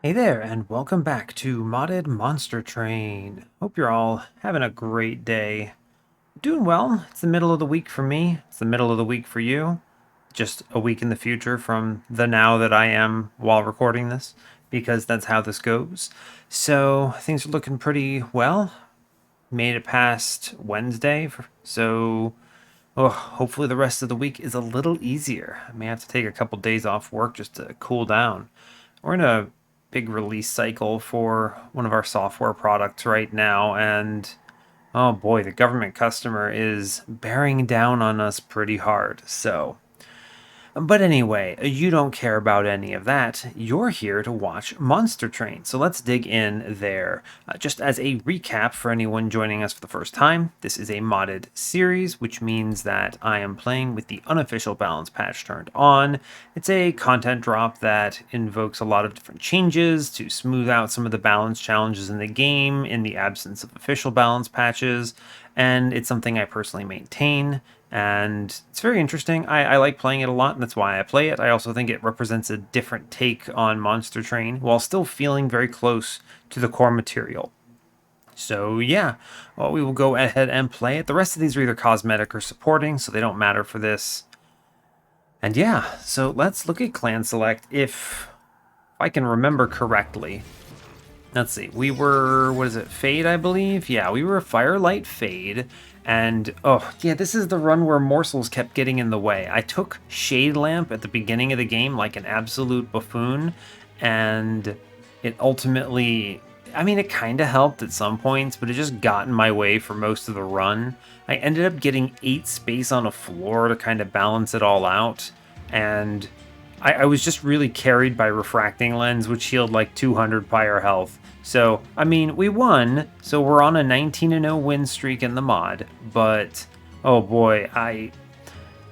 Hey there, and welcome back to Modded Monster Train. Hope you're all having a great day. Doing well. It's the middle of the week for me. It's the middle of the week for you. Just a week in the future from the now that I am while recording this, because that's how this goes. So things are looking pretty well. Made it past Wednesday, so hopefully the rest of the week is a little easier. I may have to take a couple days off work just to cool down. We're in a big release cycle for one of our software products right now, and oh boy, the government customer is bearing down on us pretty hard. But anyway, you don't care about any of that. You're here to watch Monster Train, so let's dig in there. Just as a recap for anyone joining us for the first time, this is a modded series, which means that I am playing with the Unofficial Balance Patch turned on. It's a content drop that invokes a lot of different changes to smooth out some of the balance challenges in the game in the absence of official balance patches, and it's something I personally maintain. And it's very interesting. I like playing it a lot, and that's why I play it. I also think it represents a different take on Monster Train while still feeling very close to the core material. So yeah, well, we will go ahead and play it. The rest of these are either cosmetic or supporting, so they don't matter for this. And yeah, so let's look at clan select. If I can remember correctly, let's see, we were, what is it, Fade, I believe? Yeah, we were a Firelight Fade, and oh, yeah, this is the run where morsels kept getting in the way. I took Shade Lamp at the beginning of the game like an absolute buffoon, and it ultimately, I mean, it kind of helped at some points, but it just got in my way for most of the run. I ended up getting 8 space on a floor to kind of balance it all out, and I was just really carried by Refracting Lens, which healed like 200 pyre health. So, I mean, we won, so we're on a 19-0 win streak in the mod, but oh boy, I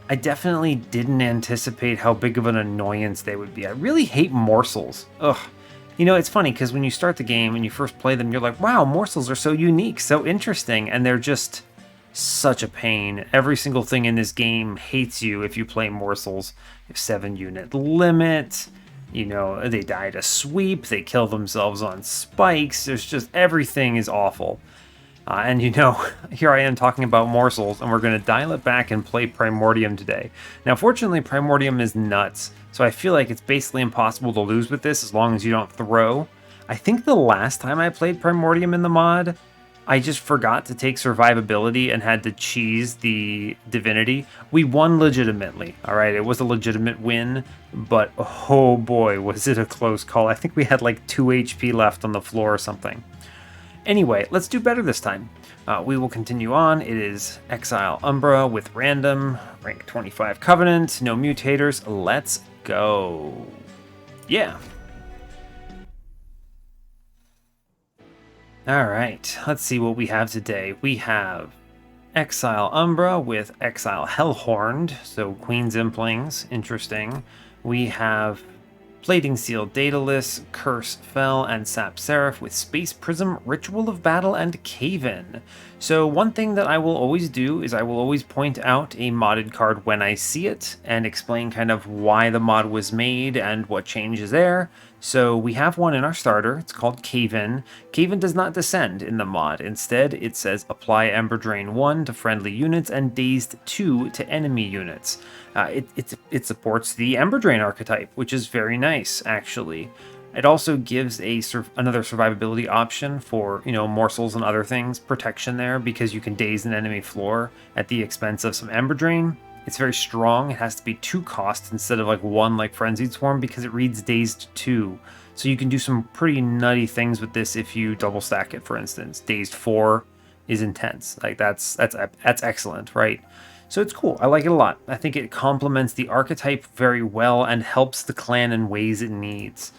definitely didn't anticipate how big of an annoyance they would be. I really hate morsels. Ugh. You know, it's funny because when you start the game and you first play them, you're like, wow, morsels are so unique, so interesting, and they're just such a pain. Every single thing in this game hates you if you play morsels. You have 7-unit limit. You know, they die to sweep. They kill themselves on spikes. There's just everything is awful. And you know, here I am talking about morsels, and we're going to dial it back and play Primordium today. Now, fortunately, Primordium is nuts, so I feel like it's basically impossible to lose with this as long as you don't throw. I think the last time I played Primordium in the mod, I just forgot to take survivability and had to cheese the Divinity. We won legitimately, all right? It was a legitimate win, but oh boy, was it a close call. I think we had like 2 HP left on the floor or something. Anyway, let's do better this time. We will continue on. It is Exile Umbra with random, rank 25 Covenant, no mutators. Let's go. Yeah. Alright, let's see what we have today. We have Exile Umbra with Exile Hellhorned, so Queen's Implings, interesting. We have Plating Seal Daedalus, Curse Fell, and Sap Seraph with Space Prism, Ritual of Battle, and Cave-In. So one thing that I will always do is I will always point out a modded card when I see it and explain kind of why the mod was made and what changes there. So we have one in our starter. It's called Cave-In. Cave-In does not descend in the mod. Instead, it says apply Ember Drain 1 to friendly units and Dazed 2 to enemy units. It supports the Ember Drain archetype, which is very nice, actually. It also gives another survivability option for, you know, morsels and other things, protection there, because you can daze an enemy floor at the expense of some Ember Drain. It's very strong. It has to be 2 costs instead of like 1 like Frenzied Swarm because it reads Dazed 2. So you can do some pretty nutty things with this if you double stack it, for instance. Dazed 4 is intense. Like that's excellent, right? So it's cool. I like it a lot. I think it complements the archetype very well and helps the clan in ways it needs.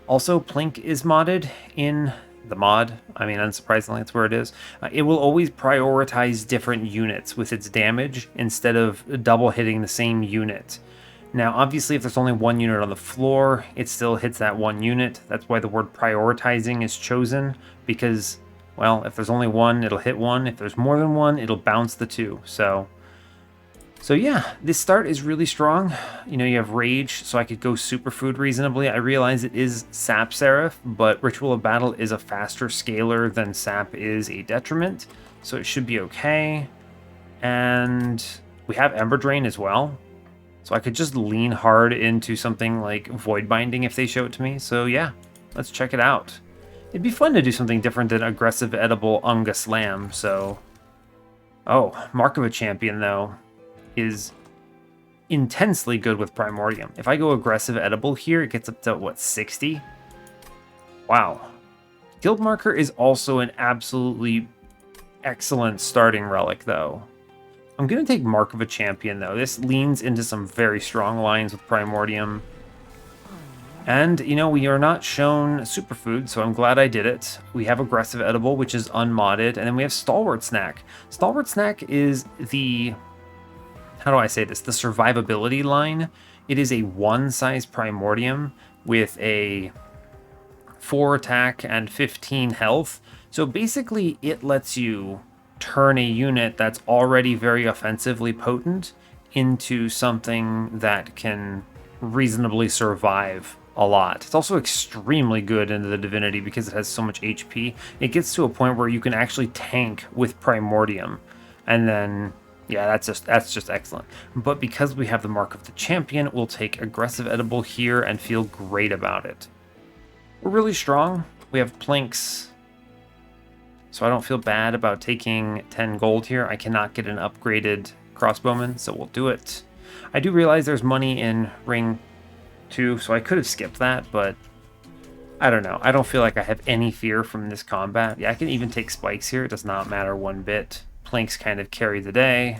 Also, Plink is modded in the mod. I mean, unsurprisingly, that's where it is. It will always prioritize different units with its damage instead of double hitting the same unit. Now, obviously, if there's only 1 unit on the floor, it still hits that 1 unit. That's why the word prioritizing is chosen, because, well, if there's only 1, it'll hit 1. If there's more than 1, it'll bounce the 2. So So yeah, this start is really strong. You know, you have Rage, so I could go Superfood reasonably. I realize it is Sap Seraph, but Ritual of Battle is a faster scaler than Sap is a detriment, so it should be okay. And we have Ember Drain as well, so I could just lean hard into something like Void Binding if they show it to me. So yeah, let's check it out. It'd be fun to do something different than Aggressive Edible Unga Slam, so... Oh, Mark of a Champion, though, is intensely good with Primordium. If I go Aggressive Edible here, it gets up to, what, 60? Wow. Guild Marker is also an absolutely excellent starting relic, though. I'm going to take Mark of a Champion, though. This leans into some very strong lines with Primordium. And, you know, we are not shown Superfood, so I'm glad I did it. We have Aggressive Edible, which is unmodded, and then we have Stalwart Snack. Stalwart Snack is the... How do I say this? The survivability line. It is a one-size Primordium with a 4 attack and 15 health. So basically, it lets you turn a unit that's already very offensively potent into something that can reasonably survive a lot. It's also extremely good in the Divinity because it has so much HP. It gets to a point where you can actually tank with Primordium, and then yeah, that's just excellent. But because we have the Mark of the Champion, we'll take Aggressive Edible here and feel great about it. We're really strong. We have Planks, so I don't feel bad about taking 10 gold here. I cannot get an upgraded crossbowman, so we'll do it. I do realize there's money in Ring 2, so I could have skipped that, but I don't know. I don't feel like I have any fear from this combat. Yeah, I can even take spikes here. It does not matter one bit. Planks kind of carry the day.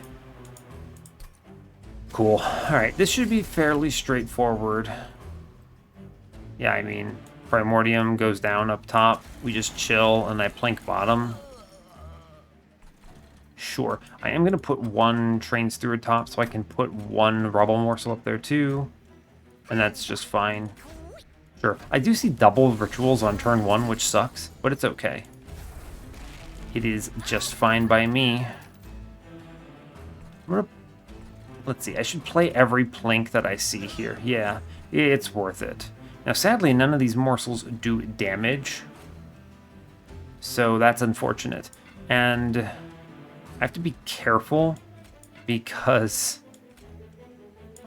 Cool. Alright, this should be fairly straightforward. Yeah, I mean, Primordium goes down up top. We just chill, and I plank bottom. Sure. I am going to put one Train Steward top, so I can put one Rubble Morsel up there too. And that's just fine. Sure. I do see double rituals on turn 1, which sucks, but it's okay. It is just fine by me. Let's see, I should play every plank that I see here. Yeah, it's worth it. Now, sadly, none of these morsels do damage, so that's unfortunate. And I have to be careful because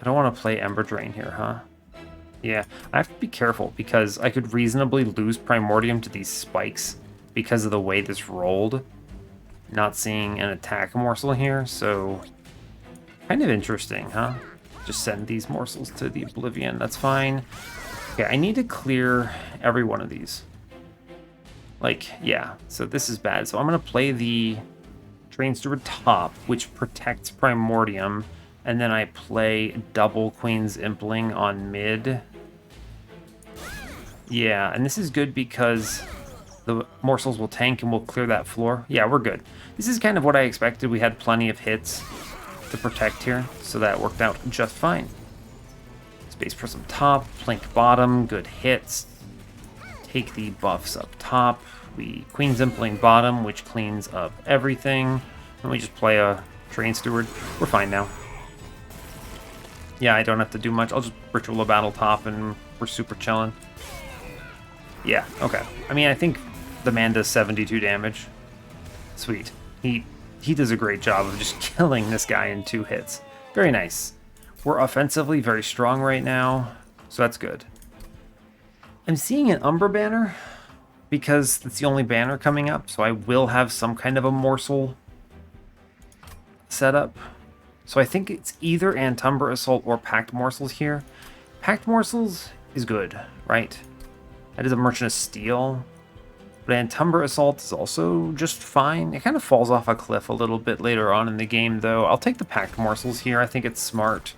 I don't want to play Ember Drain here, huh? Yeah, I have to be careful because I could reasonably lose Primordium to these spikes because of the way this rolled. Not seeing an attack morsel here, so kind of interesting, huh? Just send these morsels to the Oblivion, that's fine. Okay, I need to clear every one of these. Like, yeah, so this is bad. So I'm going to play the Train Steward top, which protects Primordium, and then I play double Queen's Impling on mid. Yeah, and this is good because the morsels will tank and we'll clear that floor. Yeah, we're good. This is kind of what I expected. We had plenty of hits to protect here, so that worked out just fine. Space Prism top, Plank bottom, good hits. Take the buffs up top. We Queen's Impling bottom, which cleans up everything. And we just play a Train Steward. We're fine now. Yeah, I don't have to do much. I'll just Ritual of Battle top and we're super chilling. Yeah, okay. I mean, I think the man does 72 damage. Sweet. He does a great job of just killing this guy in 2 hits. Very nice. We're offensively very strong right now, so that's good. I'm seeing an Umbra banner because it's the only banner coming up, so I will have some kind of a morsel setup. So I think it's either Antumbra Assault or Packed Morsels here. Packed Morsels is good, right? That is a Merchant of Steel. But Antumbra Assault is also just fine. It kind of falls off a cliff a little bit later on in the game, though. I'll take the Packed Morsels here. I think it's smart.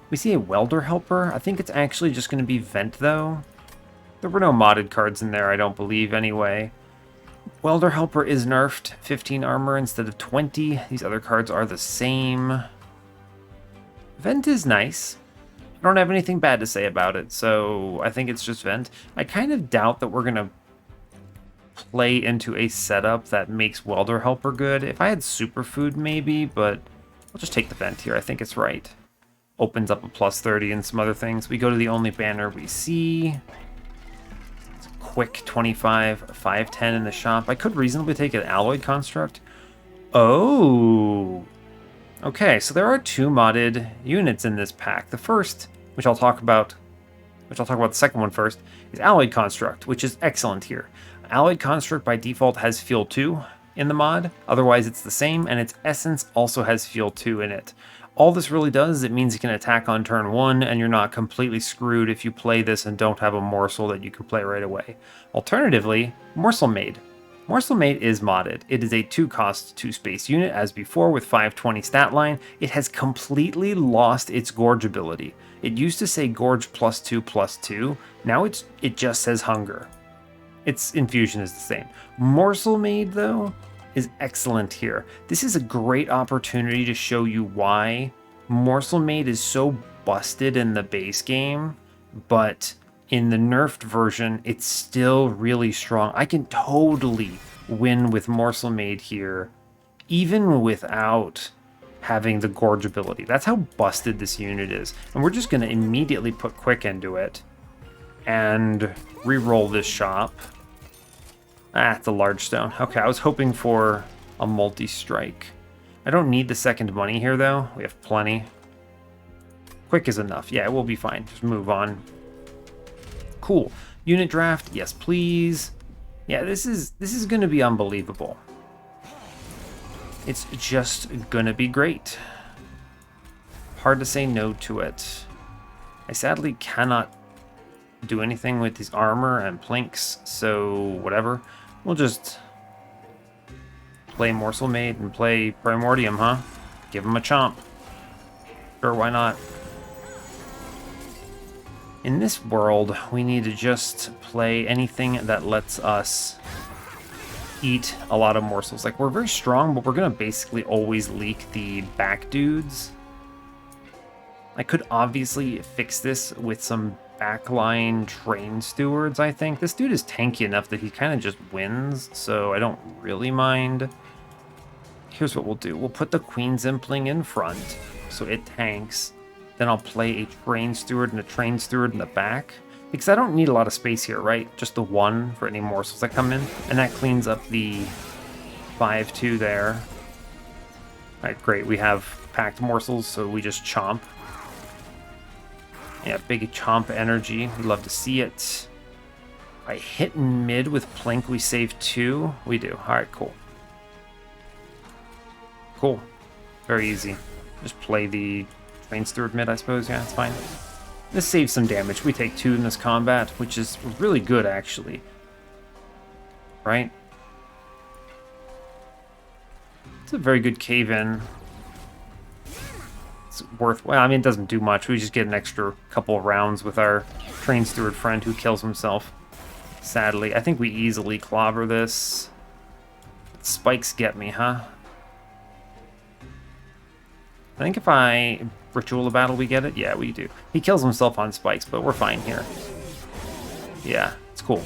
We see a Welder Helper. I think it's actually just going to be Vent, though. There were no modded cards in there, I don't believe, anyway. Welder Helper is nerfed. 15 armor instead of 20. These other cards are the same. Vent is nice. I don't have anything bad to say about it, so I think it's just Vent. I kind of doubt that we're going to play into a setup that makes Welder Helper good. If I had Superfood, maybe, but I'll just take the vent here. I think it's right. Opens up a plus 30 and some other things. We go to the only banner we see. It's a quick 25, 510 in the shop. I could reasonably take an alloyed construct. Oh. Okay, so there are 2 modded units in this pack. The first, which I'll talk about the second one first, is Alloyed Construct, which is excellent here. Alloyed Construct by default has Fuel 2 in the mod, otherwise it's the same, and its Essence also has Fuel 2 in it. All this really does is it means you can attack on turn 1, and you're not completely screwed if you play this and don't have a Morsel that you can play right away. Alternatively, Morsel Maid. Morsel Maid is modded. It is a 2-cost, 2-space unit, as before with 520 stat line. It has completely lost its Gorge ability. It used to say Gorge +2/+2, now it just says Hunger. Its infusion is the same. Morsel Maid, though, is excellent here. This is a great opportunity to show you why Morsel Maid is so busted in the base game, but in the nerfed version, it's still really strong. I can totally win with Morsel Maid here, even without having the Gorge ability. That's how busted this unit is. And we're just going to immediately put Quick into it and re-roll this shop. Ah, it's a large stone. Okay, I was hoping for a multi-strike. I don't need the second money here, though. We have plenty. Quick is enough. Yeah, we'll be fine. Just move on. Cool. Unit draft. Yes, please. Yeah, this is going to be unbelievable. It's just going to be great. Hard to say no to it. I sadly cannot do anything with these armor and plinks, so whatever. We'll just play Morsel Maid and play Primordium, huh? Give him a chomp. Sure, why not? In this world, we need to just play anything that lets us eat a lot of morsels. Like, we're very strong, but we're going to basically always leak the back dudes. I could obviously fix this with some backline train stewards, I think. This dude is tanky enough that he kind of just wins, so I don't really mind. Here's what we'll do. We'll put the Queen Zimpling in front, so it tanks. Then I'll play a train steward and a train steward in the back, because I don't need a lot of space here, right? Just the 1 for any morsels that come in, and that cleans up the 5-2 there. All right, great. We have packed morsels, so we just chomp. Yeah, big chomp energy. We love to see it. I hit mid with Plink. We save 2. We do. All right, cool. Cool. Very easy. Just play the train steward mid, I suppose. Yeah, it's fine. This saves some damage. We take 2 in this combat, which is really good, actually. Right? It's a very good cave-in. It's worth... Well, I mean, it doesn't do much. We just get an extra couple of rounds with our train steward friend who kills himself. Sadly. I think we easily clobber this. Spikes get me, huh? I think if I ritual a battle, we get it. Yeah, we do. He kills himself on spikes, but we're fine here. Yeah, it's cool.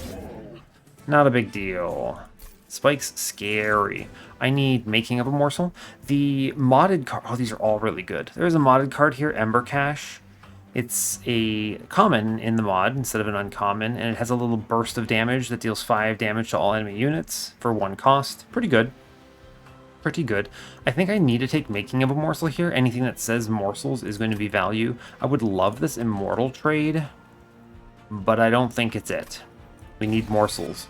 Not a big deal. Spikes, scary. I need Making of a Morsel. The modded card... Oh, these are all really good. There's a modded card here, Ember Cache. It's a common in the mod instead of an uncommon, and it has a little burst of damage that deals 5 damage to all enemy units for 1 cost. Pretty good. Pretty good. I think I need to take Making of a Morsel here. Anything that says morsels is going to be value. I would love this Immortal trade, but I don't think it's it. We need morsels.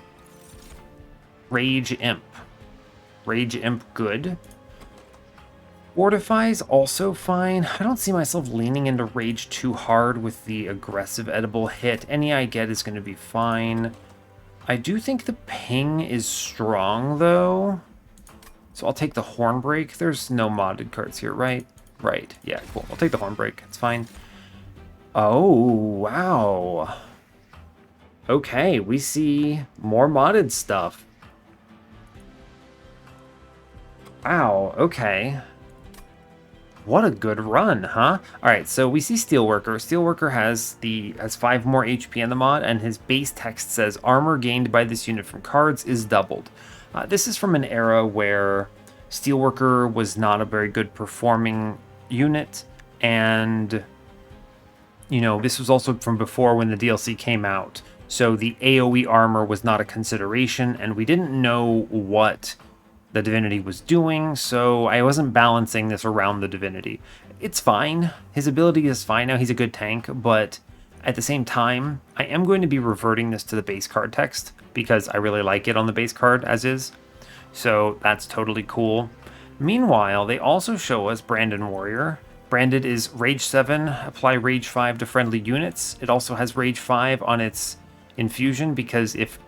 Rage Imp. Rage Imp, good. Fortify's also fine. I don't see myself leaning into Rage too hard with the aggressive edible hit. Any I get is going to be fine. I do think the ping is strong, though. So I'll take the Hornbreak. There's no modded cards here, right? Right. Yeah, cool. I'll take the Hornbreak. It's fine. Oh, wow. Okay, we see more modded stuff. Wow, okay. What a good run, huh? All right, so we see Steelworker. Steelworker has 5 more HP in the mod, and his base text says armor gained by this unit from cards is doubled. This is from an era where Steelworker was not a very good performing unit, and this was also from before when the DLC came out. So the AoE armor was not a consideration, and we didn't know what the Divinity was doing, so I wasn't balancing this around the Divinity. It's fine. His ability is fine now. He's a good tank, but at the same time, I am going to be reverting this to the base card text because I really like it on the base card as is. So that's totally cool. Meanwhile, they also show us Branded Warrior. Branded is Rage 7, apply Rage 5 to friendly units. It also has Rage 5 on its infusion because if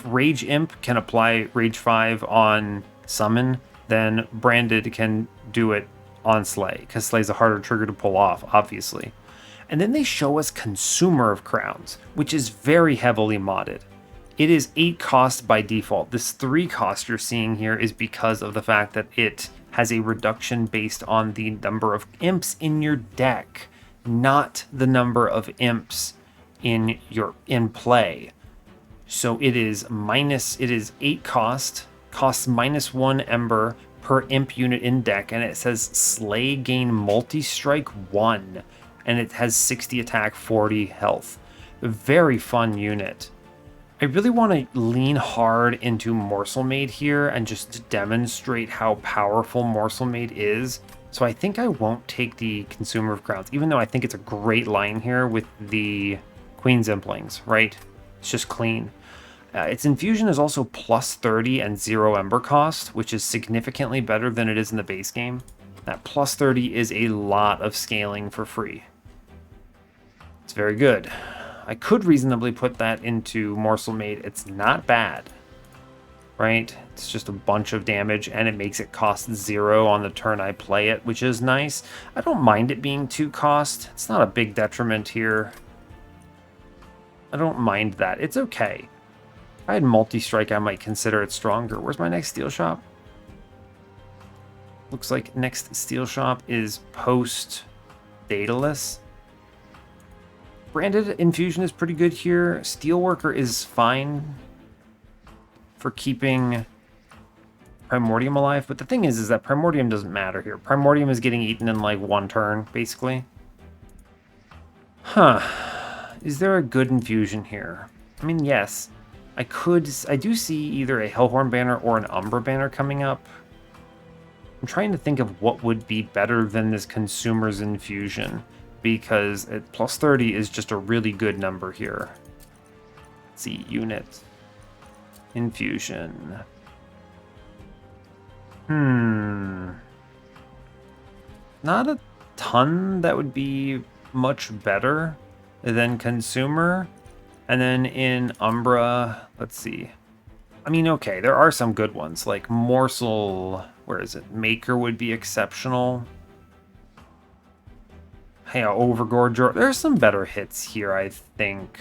Rage Imp can apply Rage 5 on Summon, then Branded can do it on Slay, because Slay's a harder trigger to pull off, obviously. And then they show us Consumer of Crowns, which is very heavily modded. It is 8 cost by default. This 3 cost you're seeing here is because of the fact that it has a reduction based on the number of imps in your deck, not the number of imps in play. So it is 8 costs -1 ember per imp unit in deck, and it says Slay gain multi-strike 1, and it has 60 attack, 40 health. A very fun unit. I really want to lean hard into Morsel Maid here and just demonstrate how powerful Morsel Maid is. So I think I won't take the Consumer of Crowns, even though I think it's a great line here with the Queen's Implings, right? It's just clean. Its infusion is also plus 30 and 0 ember cost, which is significantly better than it is in the base game. That plus 30 is a lot of scaling for free. It's very good. I could reasonably put that into Morsel Maid. It's not bad, right? It's just a bunch of damage, and it makes it cost 0 on the turn I play it, which is nice. I don't mind it being 2 cost. It's not a big detriment here. I don't mind that. It's okay. If I had multi-strike, I might consider it stronger. Where's my next steel shop? Looks like next steel shop is post Daedalus. Branded infusion is pretty good here. Steelworker is fine for keeping Primordium alive, but the thing is that Primordium doesn't matter here. Primordium is getting eaten in like 1 turn, basically. Huh. Is there a good infusion here? I mean, yes. I do see either a Hellhorned banner or an Umbra banner coming up. I'm trying to think of what would be better than this Consumer's infusion, because plus 30 is just a really good number here. Let's see, unit. Infusion. Not a ton that would be much better than Consumer. And then in Umbra, let's see. I mean, okay, there are some good ones, like Morsel, where is it? Maker would be exceptional. Hey, Overgorge, there's some better hits here, I think.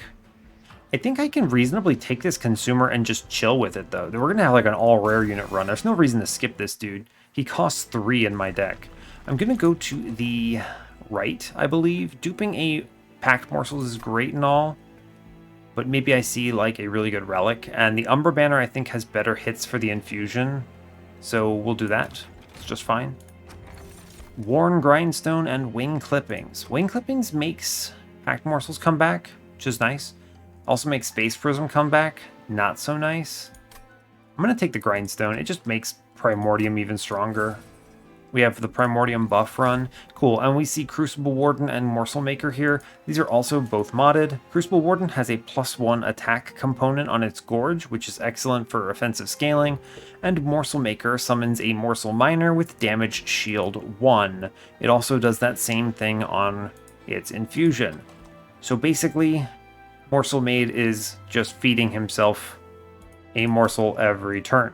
I think I can reasonably take this Consumer and just chill with it, though. We're going to have like an all-rare unit run. There's no reason to skip this dude. He costs 3 in my deck. I'm going to go to the right, I believe. Duping a Packed Morsels is great and all, but maybe I see like a really good relic. And the Umbra banner, I think, has better hits for the infusion, so we'll do that. It's just fine. Worn Grindstone and Wing Clippings. Wing Clippings makes Packed Morsels come back, which is nice. Also makes Space Prism come back, not so nice. I'm going to take the Grindstone. It just makes Primordium even stronger. We have the Primordium buff run. Cool, and we see Crucible Warden and Morsel Maker here. These are also both modded. Crucible Warden has a +1 attack component on its Gorge, which is excellent for offensive scaling. And Morsel Maker summons a Morsel Miner with damage shield 1. It also does that same thing on its infusion. So basically, Morsel Maid is just feeding himself a morsel every turn.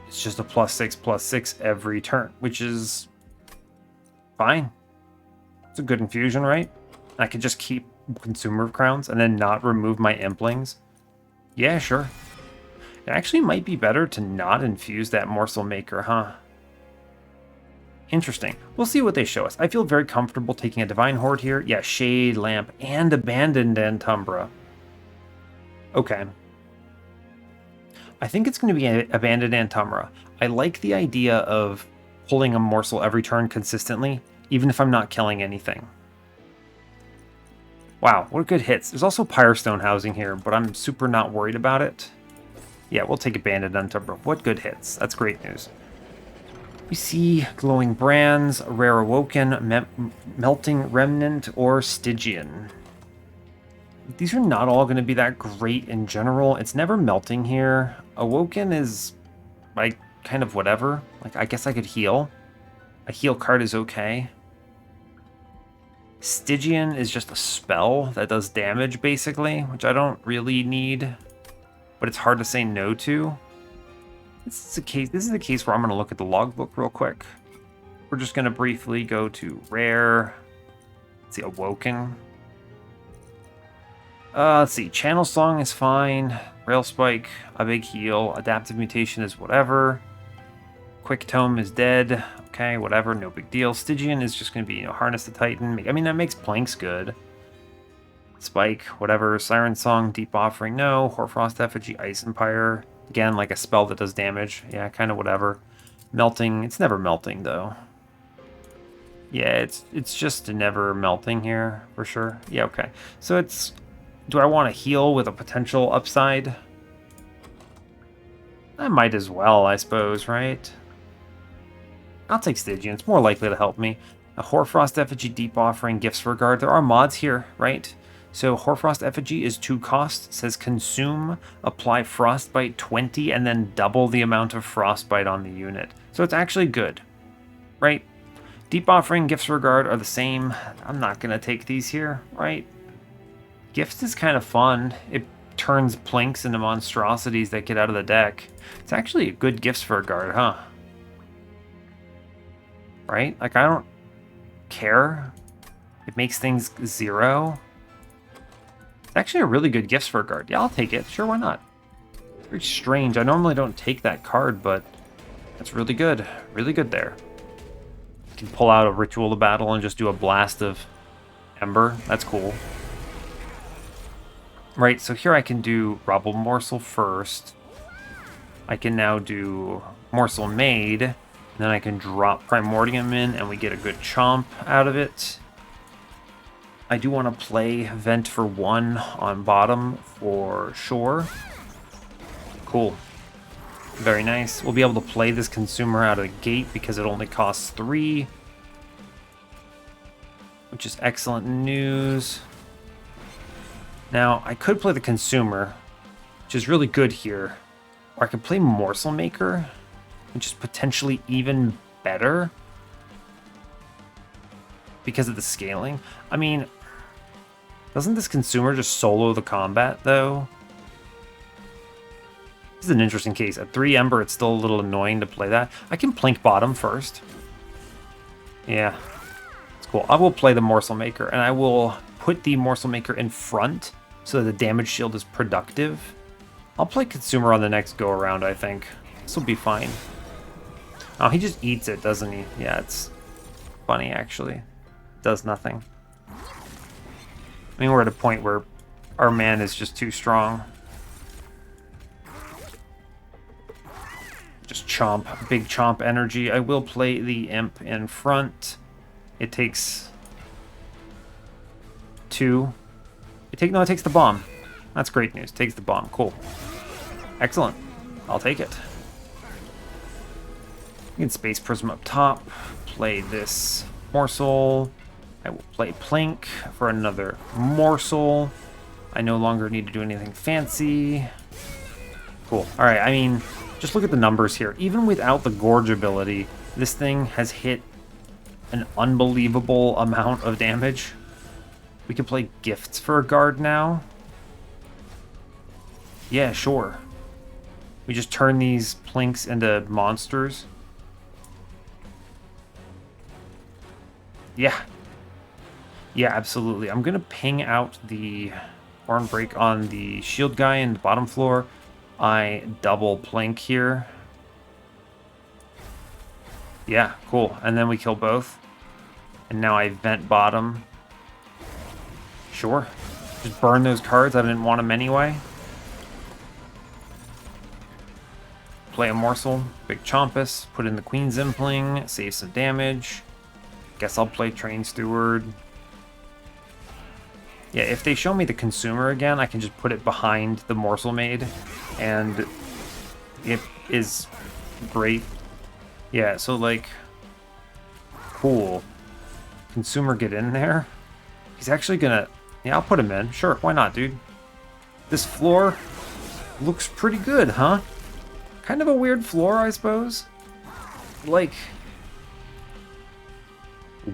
It's just a +6/+6 every turn, which is fine. It's a good infusion, right? I could just keep Consumer of Crowns and then not remove my Implings. Yeah, sure. It actually might be better to not infuse that Morsel Maker, huh? Interesting. We'll see what they show us. I feel very comfortable taking a Divine Horde here. Yeah, Shade, Lamp, and Abandoned Umbra. Okay. I think it's going to be Abandoned Antumra. I like the idea of pulling a morsel every turn consistently, even if I'm not killing anything. Wow, what good hits. There's also Pyrestone housing here, but I'm super not worried about it. Yeah, we'll take Abandoned Antumra. What good hits. That's great news. We see Glowing Brands, Rare Awoken, Melting Remnant, or Stygian. These are not all going to be that great in general. It's never melting here. Awoken is, like, kind of whatever. Like, I guess I could heal. A heal card is okay. Stygian is just a spell that does damage, basically, which I don't really need. But it's hard to say no to. This is a case where I'm going to look at the logbook real quick. We're just going to briefly go to Rare. Let's see, Awoken. Let's see, Channel Song is fine. Rail Spike, a big heal. Adaptive Mutation is whatever. Quick Tome is dead. Okay, whatever, no big deal. Stygian is just going to be, Harness the Titan. I mean, that makes Planks good. Spike, whatever. Siren Song, Deep Offering, no. Hoarfrost Effigy, Ice Empire. Again, like a spell that does damage. Yeah, kind of whatever. Melting, it's never melting, though. Yeah, it's just never melting here, for sure. Yeah, okay. So it's... Do I want to heal with a potential upside? I might as well, I suppose, right? I'll take Stygian. It's more likely to help me. A Hoarfrost Effigy, Deep Offering, Gifts for Guard. There are mods here, right? So Hoarfrost Effigy is 2 cost. It says consume, apply Frostbite 20, and then double the amount of Frostbite on the unit. So it's actually good, right? Deep Offering, Gifts for Guard are the same. I'm not going to take these here, right? Gifts is kind of fun. It turns Plinks into monstrosities that get out of the deck. It's actually a good Gifts for a Guard, huh? Right? Like, I don't care. It makes things 0. It's actually a really good Gifts for a Guard. Yeah, I'll take it. Sure, why not? It's very strange. I normally don't take that card, but that's really good. Really good there. You can pull out a Ritual of Battle and just do a blast of Ember. That's cool. Right, so here I can do Rubble Morsel first. I can now do Morsel Made. And then I can drop Primordium in and we get a good chomp out of it. I do want to play Vent for 1 on bottom for sure. Cool. Very nice. We'll be able to play this Consumer out of the gate because it only costs 3. Which is excellent news. Now, I could play the Consumer, which is really good here. Or I could play Morsel Maker, which is potentially even better because of the scaling. I mean, doesn't this Consumer just solo the combat, though? This is an interesting case. At 3 Ember, it's still a little annoying to play that. I can Plink bottom first. Yeah, it's cool. I will play the Morsel Maker, and I will put the Morsel Maker in front so that the damage shield is productive. I'll play Consumer on the next go-around, I think. This will be fine. Oh, he just eats it, doesn't he? Yeah, it's funny, actually. Does nothing. I mean, we're at a point where our man is just too strong. Just chomp. Big chomp energy. I will play the Imp in front. It takes 2. No, it takes the bomb. That's great news. Takes the bomb. Cool. Excellent. I'll take it. You can Space Prism up top. Play this Morsel. I will play Plink for another Morsel. I no longer need to do anything fancy. Cool. Alright, I mean, just look at the numbers here. Even without the Gorge ability, this thing has hit an unbelievable amount of damage. We can play Gifts for a Guard now. Yeah, sure. We just turn these Plinks into monsters. Yeah. Yeah, absolutely. I'm going to ping out the Horn Break on the shield guy in the bottom floor. I double Plink here. Yeah, cool. And then we kill both. And now I vent bottom. Sure. Just burn those cards. I didn't want them anyway. play a morsel. Big Chompus, put in the Queen's Impling, save some damage. Guess I'll play Train Steward. Yeah, if they show me the Consumer again, I can just put it behind the Morsel Maid, and it is great. Yeah, so like, cool. Consumer get in there. He's actually gonna, yeah, I'll put him in. Sure, why not, dude? This floor looks pretty good, huh? Kind of a weird floor, I suppose. Like,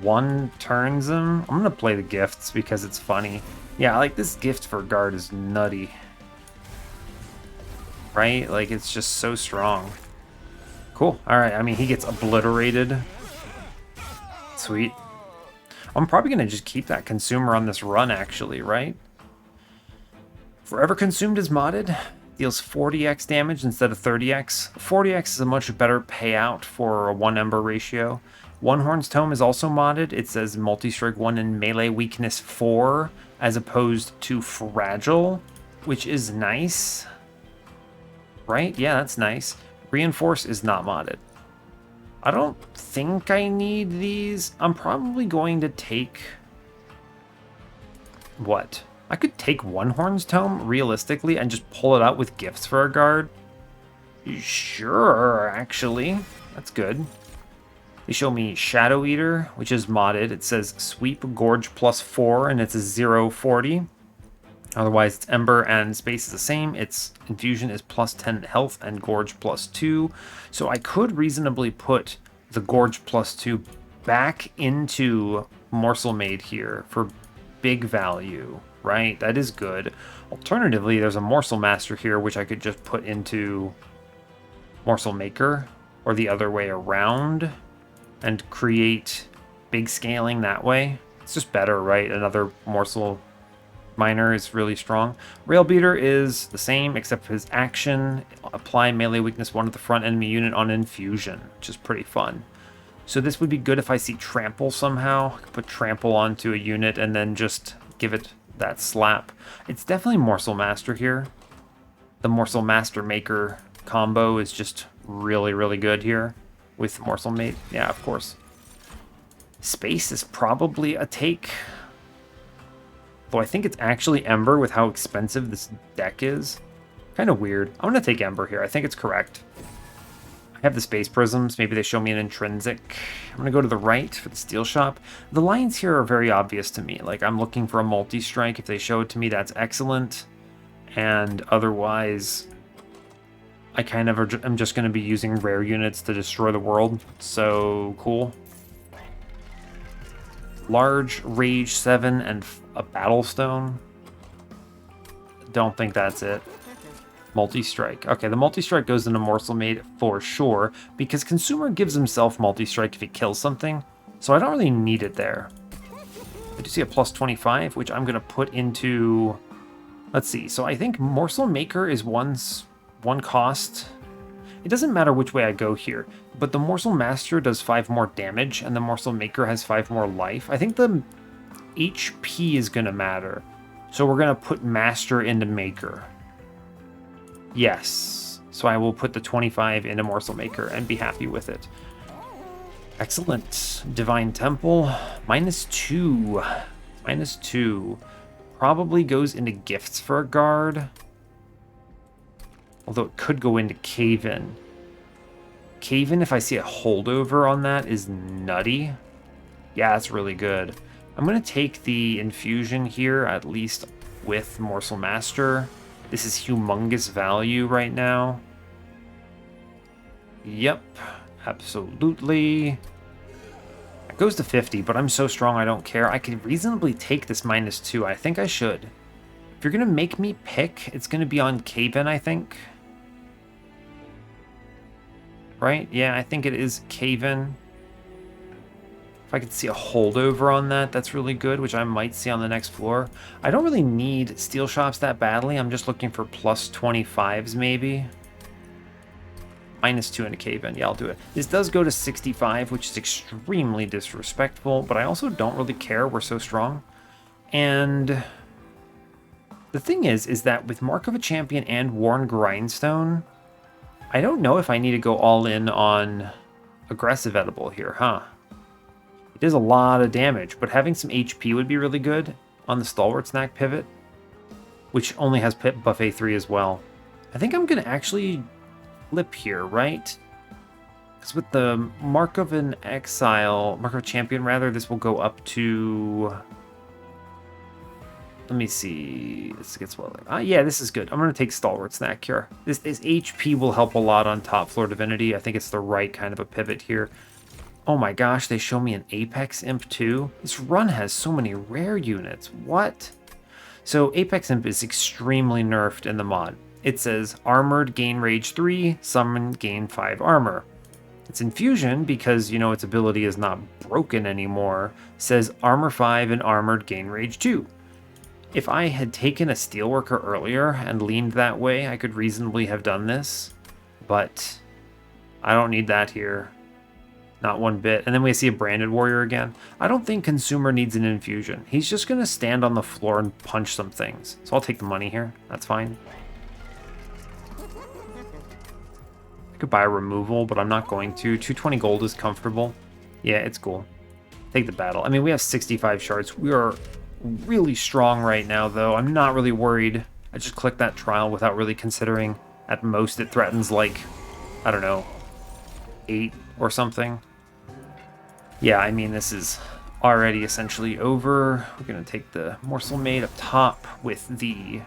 one turns him. I'm gonna play the gifts because it's funny. Yeah, like this gift for guard is nutty. Right? Like, it's just so strong. Cool. Alright, I mean, he gets obliterated. Sweet. I'm probably gonna just keep that consumer on this run, actually, right? Forever Consumed is modded. Deals 40x damage instead of 30x. 40x is a much better payout for a 1 Ember ratio. One Horn's Tome is also modded. It says multi-strike 1 and melee weakness 4 as opposed to fragile, which is nice. Right? Yeah, that's nice. Reinforce is not modded. I don't think I need these. I'm probably going to take... What? I could take One Horn's Tome, realistically, and just pull it out with gifts for a guard. Sure, actually. That's good. They show me Shadow Eater, which is modded. It says Sweep Gorge +4, and it's a 0/40. Otherwise, it's Ember and Space is the same. Its Infusion is +10 health and Gorge +2. So I could reasonably put the Gorge +2 back into Morsel Maid here for big value, right? That is good. Alternatively, there's a Morsel Master here, which I could just put into Morsel Maker, or the other way around, and create big scaling that way. It's just better, right? Another Morsel Miner is really strong. Rail Beater is the same, except for his action. Apply melee weakness 1 to the front enemy unit on infusion, which is pretty fun. So this would be good if I see Trample somehow. I could put Trample onto a unit and then just give it that slap. It's definitely Morsel Master here. The Morsel Master Maker combo is just really, really good here with Morsel Mate. Yeah, of course. Space is probably a take. Though I think it's actually Ember with how expensive this deck is. Kind of weird. I'm going to take Ember here. I think it's correct. I have the Space Prisms. Maybe they show me an Intrinsic. I'm going to go to the right for the Steel Shop. The lines here are very obvious to me. Like, I'm looking for a multi-strike. If they show it to me, that's excellent. And otherwise, I kind of am just going to be using rare units to destroy the world. So, cool. Large, Rage 7, and a Battlestone. Don't think that's it. Multi-strike. Okay, the multi-strike goes into Morsel Maid for sure, because Consumer gives himself multi-strike if he kills something, so I don't really need it there. I do see a +25, which I'm going to put into... Let's see, so I think Morsel Maker is one cost. It doesn't matter which way I go here, but the Morsel Master does 5 more damage, and the Morsel Maker has 5 more life. I think the HP is going to matter, so we're going to put Master into Maker. Yes, so I will put the 25 into Morsel Maker and be happy with it. Excellent. Divine Temple, -2. -2. Probably goes into gifts for a guard. Although it could go into Cave-In. Cave-In, if I see a holdover on that, is nutty. Yeah, that's really good. I'm going to take the Infusion here, at least with Morsel Master. This is humongous value right now. Yep, absolutely. It goes to 50, but I'm so strong I don't care. I could reasonably take this -2. I think I should. If you're going to make me pick, it's going to be on Cave-In, I think. Right? Yeah, I think it is Cave-In. If I could see a holdover on that, that's really good, which I might see on the next floor. I don't really need Steel Shops that badly. I'm just looking for +25s, maybe. -2 into Cave-In. Yeah, I'll do it. This does go to 65, which is extremely disrespectful, but I also don't really care. We're so strong. And the thing is that with Mark of a Champion and Worn Grindstone, I don't know if I need to go all in on aggressive edible here, huh? It is a lot of damage, but having some HP would be really good on the Stalwart Snack pivot, which only has buffet 3 as well. I think I'm going to actually flip here, right? Because with the Mark of an Exile, Mark of a Champion rather, this will go up to... Let me see. This gets well. Yeah, this is good. I'm going to take Stalwart Snack here. This HP will help a lot on top floor Divinity. I think it's the right kind of a pivot here. Oh my gosh, they show me an Apex Imp too. This run has so many rare units. What? So Apex Imp is extremely nerfed in the mod. It says Armored gain Rage 3, Summon gain 5 armor. Its Infusion, because you know its ability is not broken anymore, says Armor 5 and Armored gain Rage 2. If I had taken a Steelworker earlier and leaned that way, I could reasonably have done this, but I don't need that here. Not one bit. And then we see a Branded Warrior again. I don't think Consumer needs an Infusion. He's just going to stand on the floor and punch some things. So I'll take the money here. That's fine. I could buy a removal, but I'm not going to. 220 gold is comfortable. Yeah, it's cool. Take the battle. I mean, we have 65 shards. We are really strong right now, though. I'm not really worried. I just clicked that trial without really considering. At most, it threatens, like, I don't know, 8 or something. Yeah, I mean, this is already essentially over. We're going to take the Morsel Maid up top with the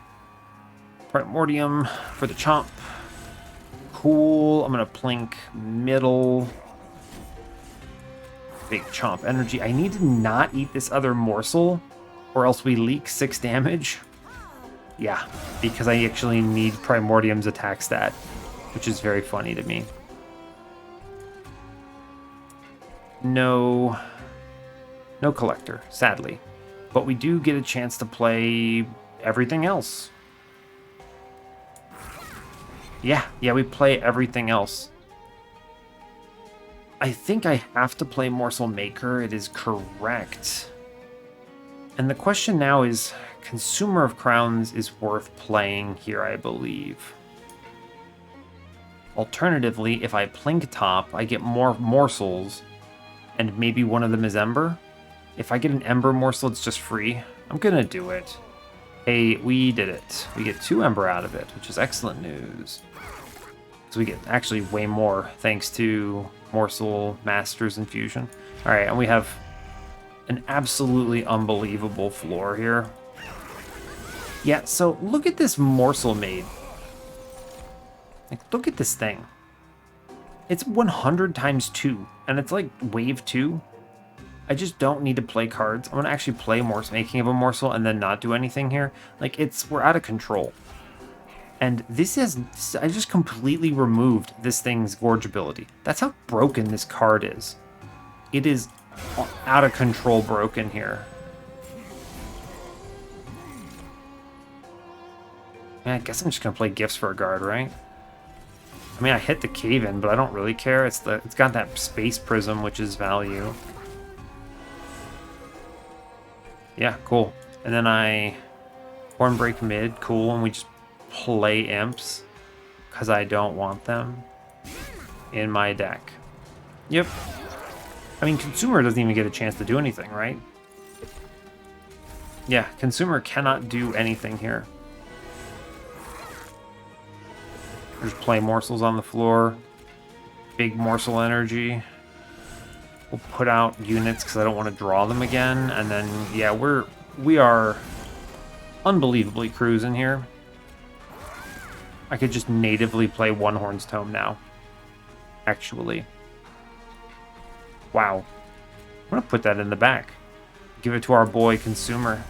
Primordium for the chomp. Cool. I'm going to plink middle. Big chomp energy. I need to not eat this other morsel, or else we leak 6 damage. Yeah, because I actually need Primordium's attack stat, which is very funny to me. No collector, sadly. But we do get a chance to play everything else. Yeah, we play everything else. I think I have to play Morsel Maker. It is correct. And the question now is, Consumer of Crowns is worth playing here, I believe. Alternatively, if I plink top, I get more morsels, and maybe one of them is Ember. If I get an Ember morsel, it's just free. I'm gonna do it. Hey, we did it. We get 2 Ember out of it, which is excellent news. So we get actually way more thanks to Morsel Master's Infusion. All right, and we have an absolutely unbelievable floor here. Yeah, so look at this Morsel Maid. Like, look at this thing. It's 100 times 2, and it's like wave 2. I just don't need to play cards. I'm gonna actually play Making of a Morsel and then not do anything here. Like, we're out of control. And I just completely removed this thing's Gorge ability. That's how broken this card is. It is out of control broken here. I guess I'm just gonna play Gifts for a guard, right? I mean, I hit the Cave-In, but I don't really care. It's got that Space Prism, which is value. Yeah, cool. And then I Hornbreak mid, cool, and we just play Imps because I don't want them in my deck. Yep. I mean, Consumer doesn't even get a chance to do anything, right? Yeah, Consumer cannot do anything here. Just play morsels on the floor. Big morsel energy. We'll put out units because I don't want to draw them again. And then, yeah, we are unbelievably cruising here. I could just natively play One Horn's Tome now. Actually. Wow. I'm going to put that in the back. Give it to our boy Consumer.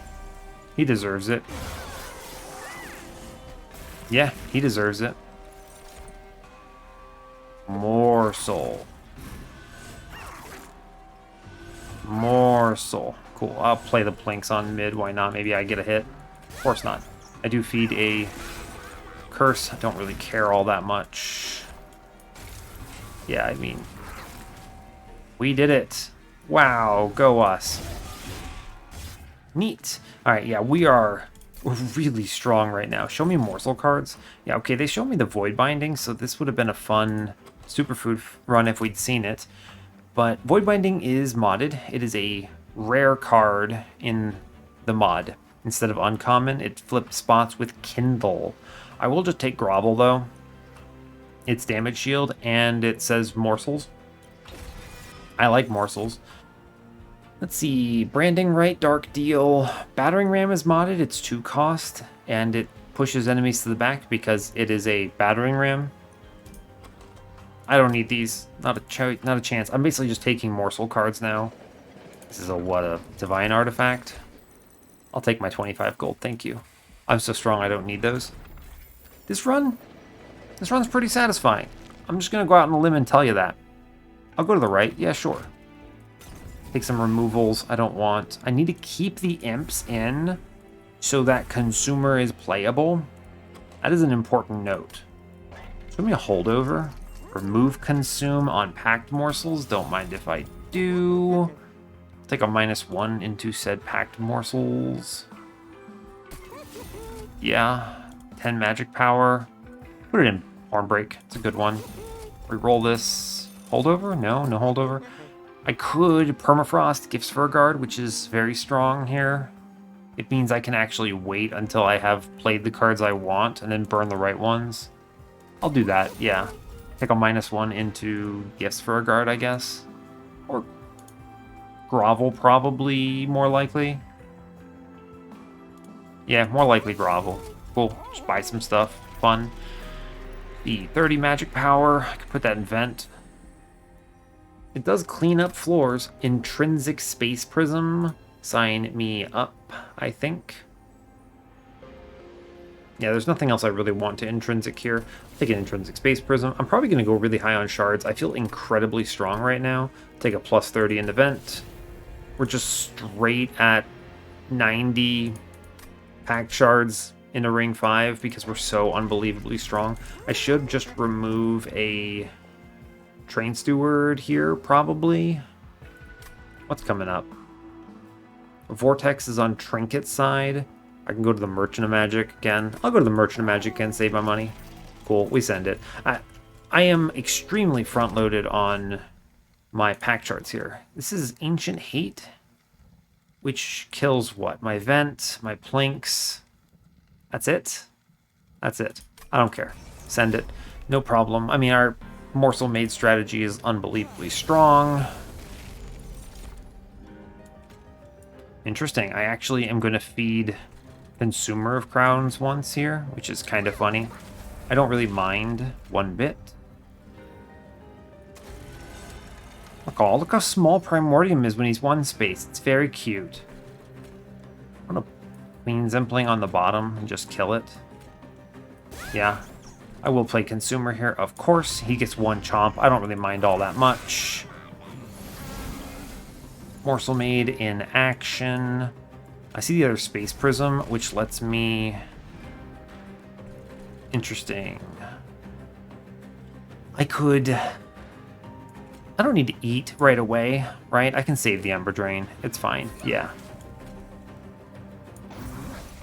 He deserves it. Yeah, he deserves it. Morsel. Morsel. Cool. I'll play the plinks on mid. Why not? Maybe I get a hit. Of course not. I do feed a curse. I don't really care all that much. Yeah, I mean, we did it. Wow, go us. Neat. All right, yeah, we are We're really strong right now. Show me morsel cards. Yeah, okay, they show me the Void Binding, so this would have been a fun superfood run if we'd seen it. But Void Binding is modded. It is a rare card in the mod. Instead of uncommon, it flips spots with Kindle. I will just take Grovel, though. It's damage shield, and it says morsels. I like morsels. Let's see, Branding Right, Dark Deal. Battering Ram is modded, it's 2 cost, and it pushes enemies to the back because it is a Battering Ram. I don't need these, not a chance. I'm basically just taking morsel cards now. This is a Divine Artifact. I'll take my 25 gold, thank you. I'm so strong I don't need those. This run's pretty satisfying. I'm just gonna go out on a limb and tell you that. I'll go to the right, yeah, sure. Take some removals I don't want. I need to keep the imps in so that consumer is playable. That is an important note. Show me a holdover. Remove consume on packed morsels. Don't mind if I do. Take a -1 into said packed morsels. Yeah. 10 magic power. Put it in Hornbreak. It's a good one. Reroll this. Holdover? No holdover. I could Permafrost Gifts for a Guard, which is very strong here. It means I can actually wait until I have played the cards I want and then burn the right ones. I'll do that, yeah. Take a -1 into Gifts for a Guard, I guess. Or Grovel, probably more likely. Yeah, more likely Grovel. Cool, just buy some stuff. Fun. The 30 magic power, I could put that in Vent. It does clean up floors. Intrinsic Space Prism. Sign me up, I think. Yeah, there's nothing else I really want to intrinsic here. Take an Intrinsic Space Prism. I'm probably going to go really high on shards. I feel incredibly strong right now. Take a +30 in the Vent. We're just straight at 90 packed shards in a ring 5 because we're so unbelievably strong. I should just remove a Train Steward here, probably. What's coming up? Vortex is on Trinket side. I can go to the Merchant of Magic again. I'll go to the Merchant of Magic again, save my money. Cool, we send it. I am extremely front-loaded on my pack charts here. This is Ancient Hate, which kills what? My Vent, my Plinks. That's it? That's it. I don't care. Send it. No problem. I mean, our Morsel Made strategy is unbelievably strong. Interesting. I actually am going to feed Consumer of Crowns once here, which is kind of funny. I don't really mind one bit. Look how small Primordium is when he's one space. It's very cute. I'm going to Queen Zempling on the bottom and just kill it. Yeah. I will play Consumer here, of course. He gets 1 chomp. I don't really mind all that much. Morsel Made in action. I see the other Space Prism, which lets me... Interesting. I don't need to eat right away, right? I can save the Ember Drain. It's fine. Yeah.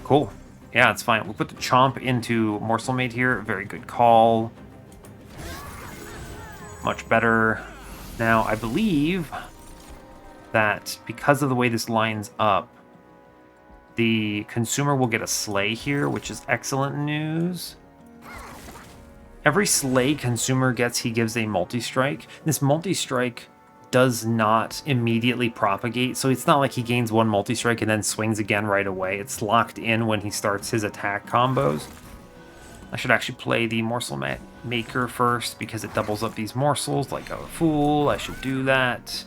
Cool. Yeah, it's fine. We'll put the Chomp into Morsel Made here. Very good call. Much better. Now, I believe that because of the way this lines up, the Consumer will get a Slay here, which is excellent news. Every Slay Consumer gets, he gives a Multi-Strike. This Multi-Strike does not immediately propagate, so it's not like he gains 1 Multi-Strike and then swings again right away. It's locked in when he starts his attack combos. I should actually play the Morsel Maker first because it doubles up these morsels like a fool. I should do that.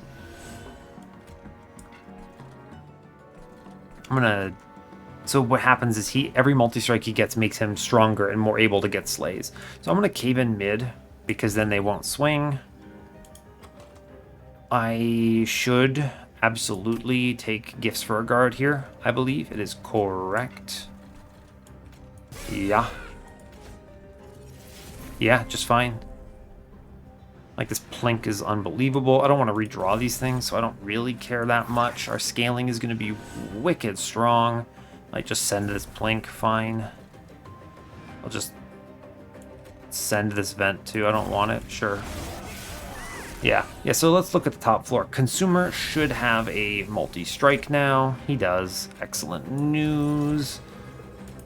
So what happens is every multi-strike he gets makes him stronger and more able to get slays. So I'm gonna cave in mid because then they won't swing. I should absolutely take Gifts for a Guard here, I believe. It is correct. Yeah. Yeah, just fine. Like, this Plink is unbelievable. I don't want to redraw these things, so I don't really care that much. Our scaling is going to be wicked strong. Like, just send this Plink, fine. I'll just send this vent too. I don't want it, sure. Yeah, so let's look at the top floor. Consumer should have a multi-strike now. He does. Excellent news.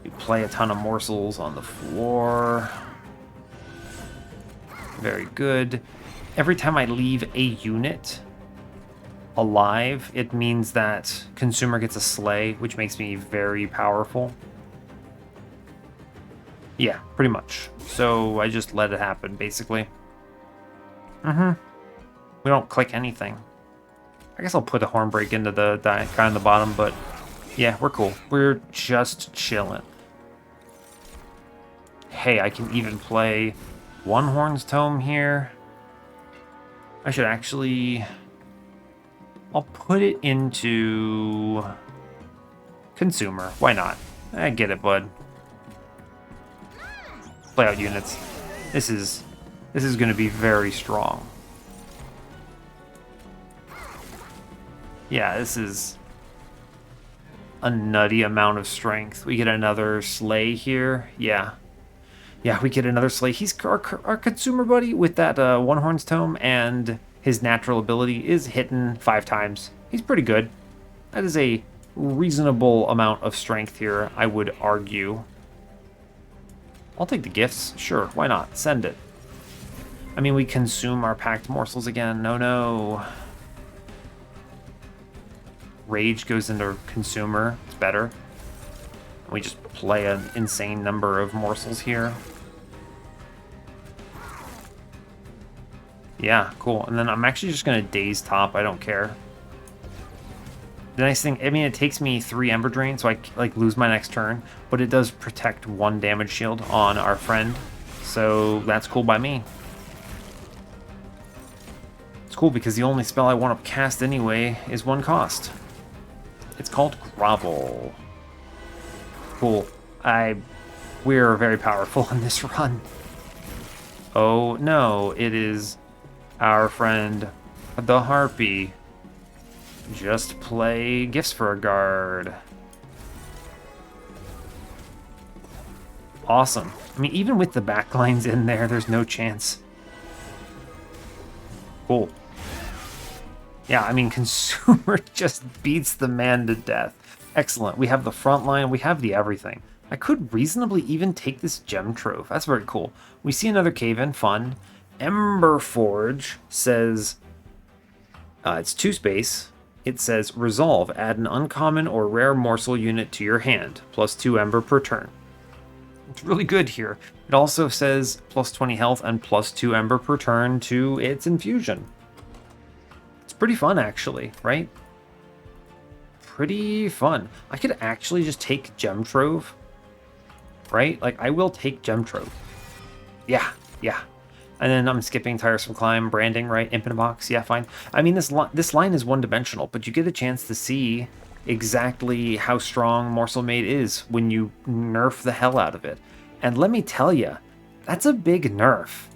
We play a ton of morsels on the floor. Very good. Every time I leave a unit alive, it means that consumer gets a slay, which makes me very powerful. Yeah, pretty much. So I just let it happen, basically. We don't click anything. I guess I'll put a Hornbreak into the guy on the bottom, but yeah, we're cool. We're just chilling. Hey, I can even play one Horn's Tome here. I should actually... I'll put it into consumer. Why not? I get it, bud. Play out units. This is going to be very strong. Yeah, this is a nutty amount of strength. We get another Slay here. Yeah, we get another Slay. He's our consumer buddy with that One Horn's Tome, and his natural ability is hitting 5 times. He's pretty good. That is a reasonable amount of strength here, I would argue. I'll take the gifts. Sure, why not? Send it. I mean, we consume our packed morsels again. No. Rage goes into consumer. It's better. We just play an insane number of morsels here. Yeah, cool. And then I'm actually just going to daze top. I don't care. The nice thing, I mean, it takes me 3 Ember Drain, so I like lose my next turn, but it does protect 1 damage shield on our friend, so that's cool by me. It's cool because the only spell I want to cast anyway is 1 cost. It's called Grovel. Cool. We're very powerful in this run. Oh no, it is our friend the Harpy. Just play Gifts for a Guard. Awesome. I mean, even with the backlines in there, there's no chance. Cool. Yeah, I mean, consumer just beats the man to death. Excellent. We have the front line. We have the everything. I could reasonably even take this gem trove. That's very cool. We see another cave-in. Fun. Ember Forge says it's 2 space. It says, resolve, add an uncommon or rare morsel unit to your hand, plus 2 ember per turn. It's really good here. It also says plus 20 health and plus 2 ember per turn to its infusion. It's pretty fun, actually, right? Pretty fun. I could actually just take Gem Trove, right? Like, I will take Gem Trove. Yeah. And then I'm skipping Tiresome Climb, Branding, right? Imp in a Box, yeah, fine. I mean, this line is one-dimensional, but you get a chance to see exactly how strong Morsel Maid is when you nerf the hell out of it. And let me tell you, that's a big nerf.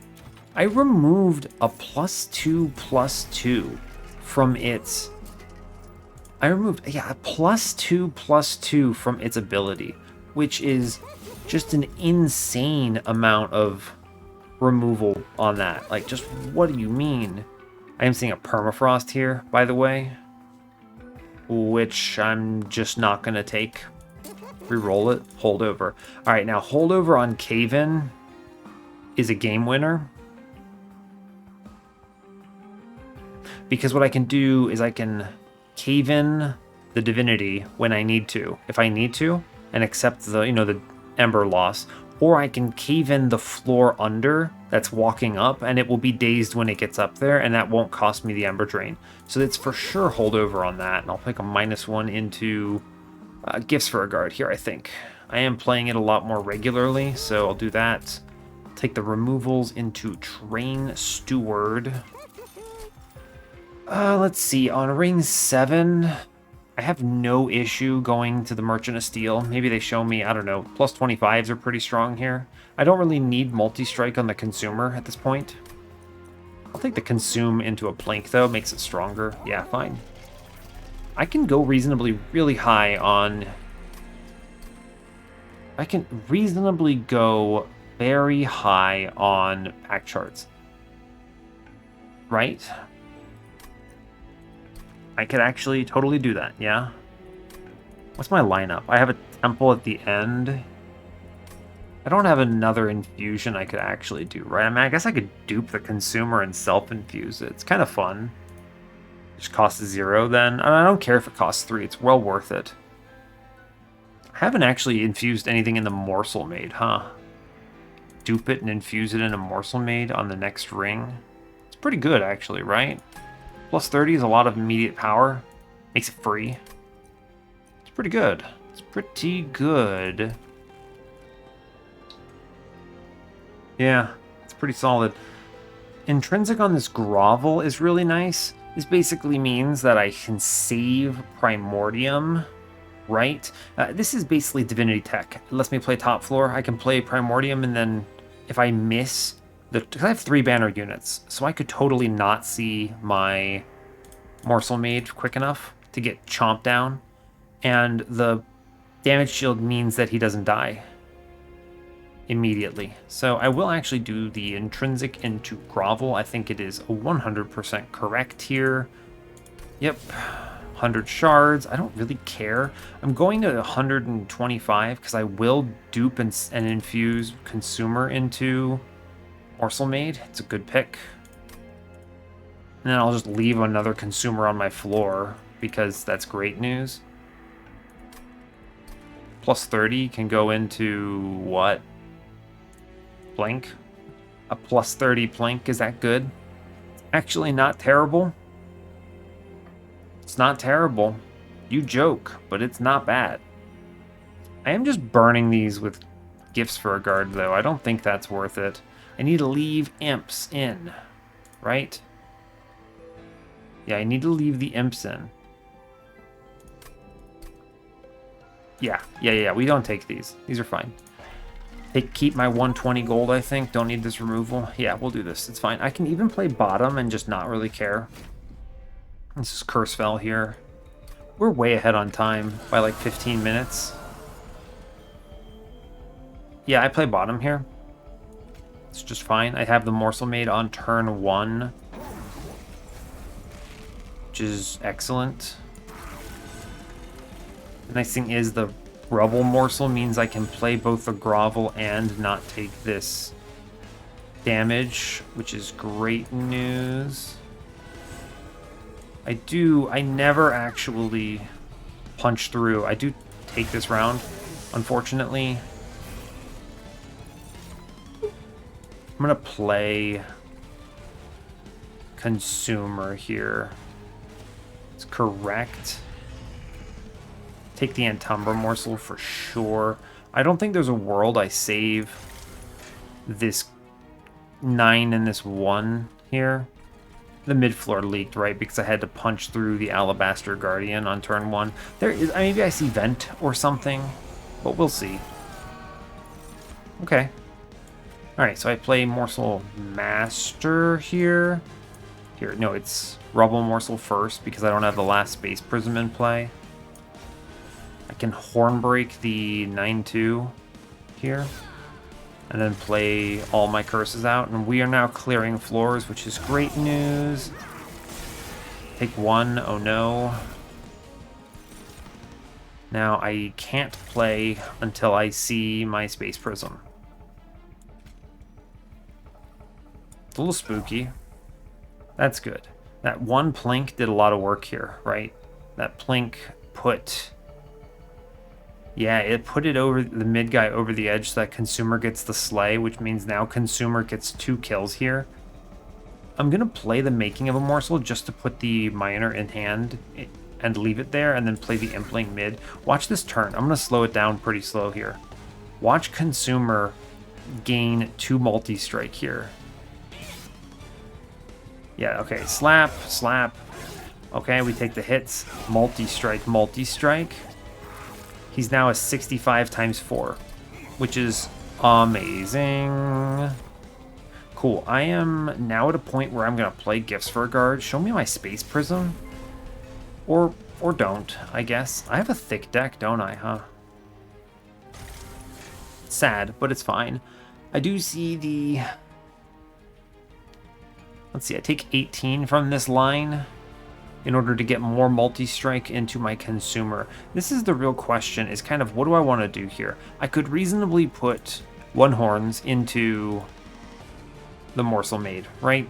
I removed a +2/+2 from its... I removed, yeah, a +2/+2 from its ability, which is just an insane amount of removal on that. Like, just what do you mean? I am seeing a permafrost here, by the way, which I'm just not gonna take. Reroll it. Holdover. All right, now holdover on Cave-In is a game winner, because what I can do is I can Cave-In the Divinity when I need to, if I need to, and accept the, you know, the Ember loss. Or I can Cave-In the floor under that's walking up, and it will be dazed when it gets up there, and that won't cost me the Ember Drain. So it's for sure holdover on that, and I'll pick a -1 into Gifts for a Guard here, I think. I am playing it a lot more regularly, so I'll do that. Take the removals into Train Steward. Let's see, on ring 7... I have no issue going to the Merchant of Steel. Maybe they show me, I don't know, +25s are pretty strong here. I don't really need multi-strike on the consumer at this point. I'll take the consume into a Plink, though. Makes it stronger. Yeah, fine. I can go reasonably really high on I can reasonably go very high on pack charts. Right? I could actually totally do that, yeah? What's my lineup? I have a temple at the end. I don't have another infusion I could actually do, right? I mean, I guess I could dupe the consumer and self-infuse it. It's kind of fun. It just costs 0 then. And I don't care if it costs 3. It's well worth it. I haven't actually infused anything in the Morsel Maid, huh? Dupe it and infuse it in a Morsel Maid on the next ring. It's pretty good, actually, right? Plus 30 is a lot of immediate power. Makes it free. It's pretty good. It's pretty good. Yeah, it's pretty solid. Intrinsic on this Grovel is really nice. This basically means that I can save Primordium, right? This is basically Divinity tech. It lets me play top floor. I can play Primordium, and then if I miss because I have 3 banner units, so I could totally not see my Morsel Maid quick enough to get chomped down, and the damage shield means that he doesn't die immediately. So I will actually do the intrinsic into Grovel. I think it is 100% correct here. Yep, 100 shards. I don't really care. I'm going to 125 because I will dupe and infuse consumer into Morsel Maid. It's a good pick. And then I'll just leave another consumer on my floor because that's great news. Plus 30 can go into what? Blink? A plus 30 Blink, is that good? Actually not terrible. It's not terrible. You joke, but it's not bad. I am just burning these with gifts for a guard, though. I don't think that's worth it. I need to leave imps in, right? Yeah, I need to leave the imps in. Yeah, we don't take these. These are fine. Keep my 120 gold, I think. Don't need this removal. Yeah, we'll do this. It's fine. I can even play bottom and just not really care. This is Cursefell here. We're way ahead on time by like 15 minutes. Yeah, I play bottom here. It's just fine. I have the Morsel Maid on turn 1, which is excellent. The nice thing is the Rubble Morsel means I can play both the Grovel and not take this damage, which is great news. I never actually punch through. I do take this round, unfortunately. I'm gonna play Consumer here. It's correct. Take the Antumbra Morsel for sure. I don't think there's a world I save this 9 and this 1 here. The mid floor leaked, right? Because I had to punch through the Alabaster Guardian on turn 1. There is, maybe I see Vent or something, but we'll see. Okay. Alright, so I play Morsel Master here. No, it's Rubble Morsel first because I don't have the last Space Prism in play. I can Hornbreak the 9-2 here, and then play all my curses out. And we are now clearing floors, which is great news. Take 1, oh no. Now I can't play until I see my Space Prism. It's a little spooky. That's good. That 1 Plink did a lot of work here, right? That Plink put... Yeah, it put it over the mid guy over the edge so that Consumer gets the Slay, which means now Consumer gets 2 kills here. I'm going to play the Making of a Morsel just to put the Miner in hand and leave it there, and then play the Impling mid. Watch this turn. I'm going to slow it down pretty slow here. Watch Consumer gain 2 multi-strike here. Yeah, okay. Slap, slap. Okay, we take the hits. Multi-strike, multi-strike. He's now a 65 times 4, which is amazing. Cool. I am now at a point where I'm going to play Gifts for a Guard. Show me my Space Prism. Or don't, I guess. I have a thick deck, don't I, huh? Sad, but it's fine. I do see the... Let's see, I take 18 from this line in order to get more multi-strike into my consumer. This is the real question, is kind of what do I want to do here? I could reasonably put one horns into the morsel maid, right?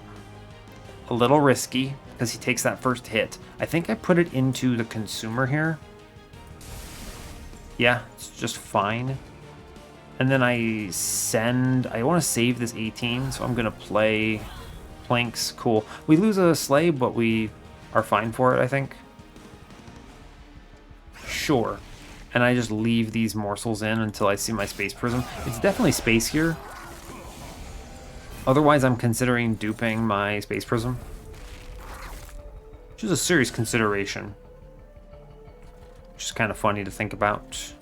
A little risky because he takes that first hit. I think I put it into the consumer here. Yeah, it's just fine. And then I want to save this 18, so I'm going to play planks. Cool. We lose a sleigh, but we are fine for it, I think. Sure. And I just leave these morsels in until I see my space prism. It's definitely space here. Otherwise, I'm considering duping my space prism, which is a serious consideration. Which is kind of funny to think about.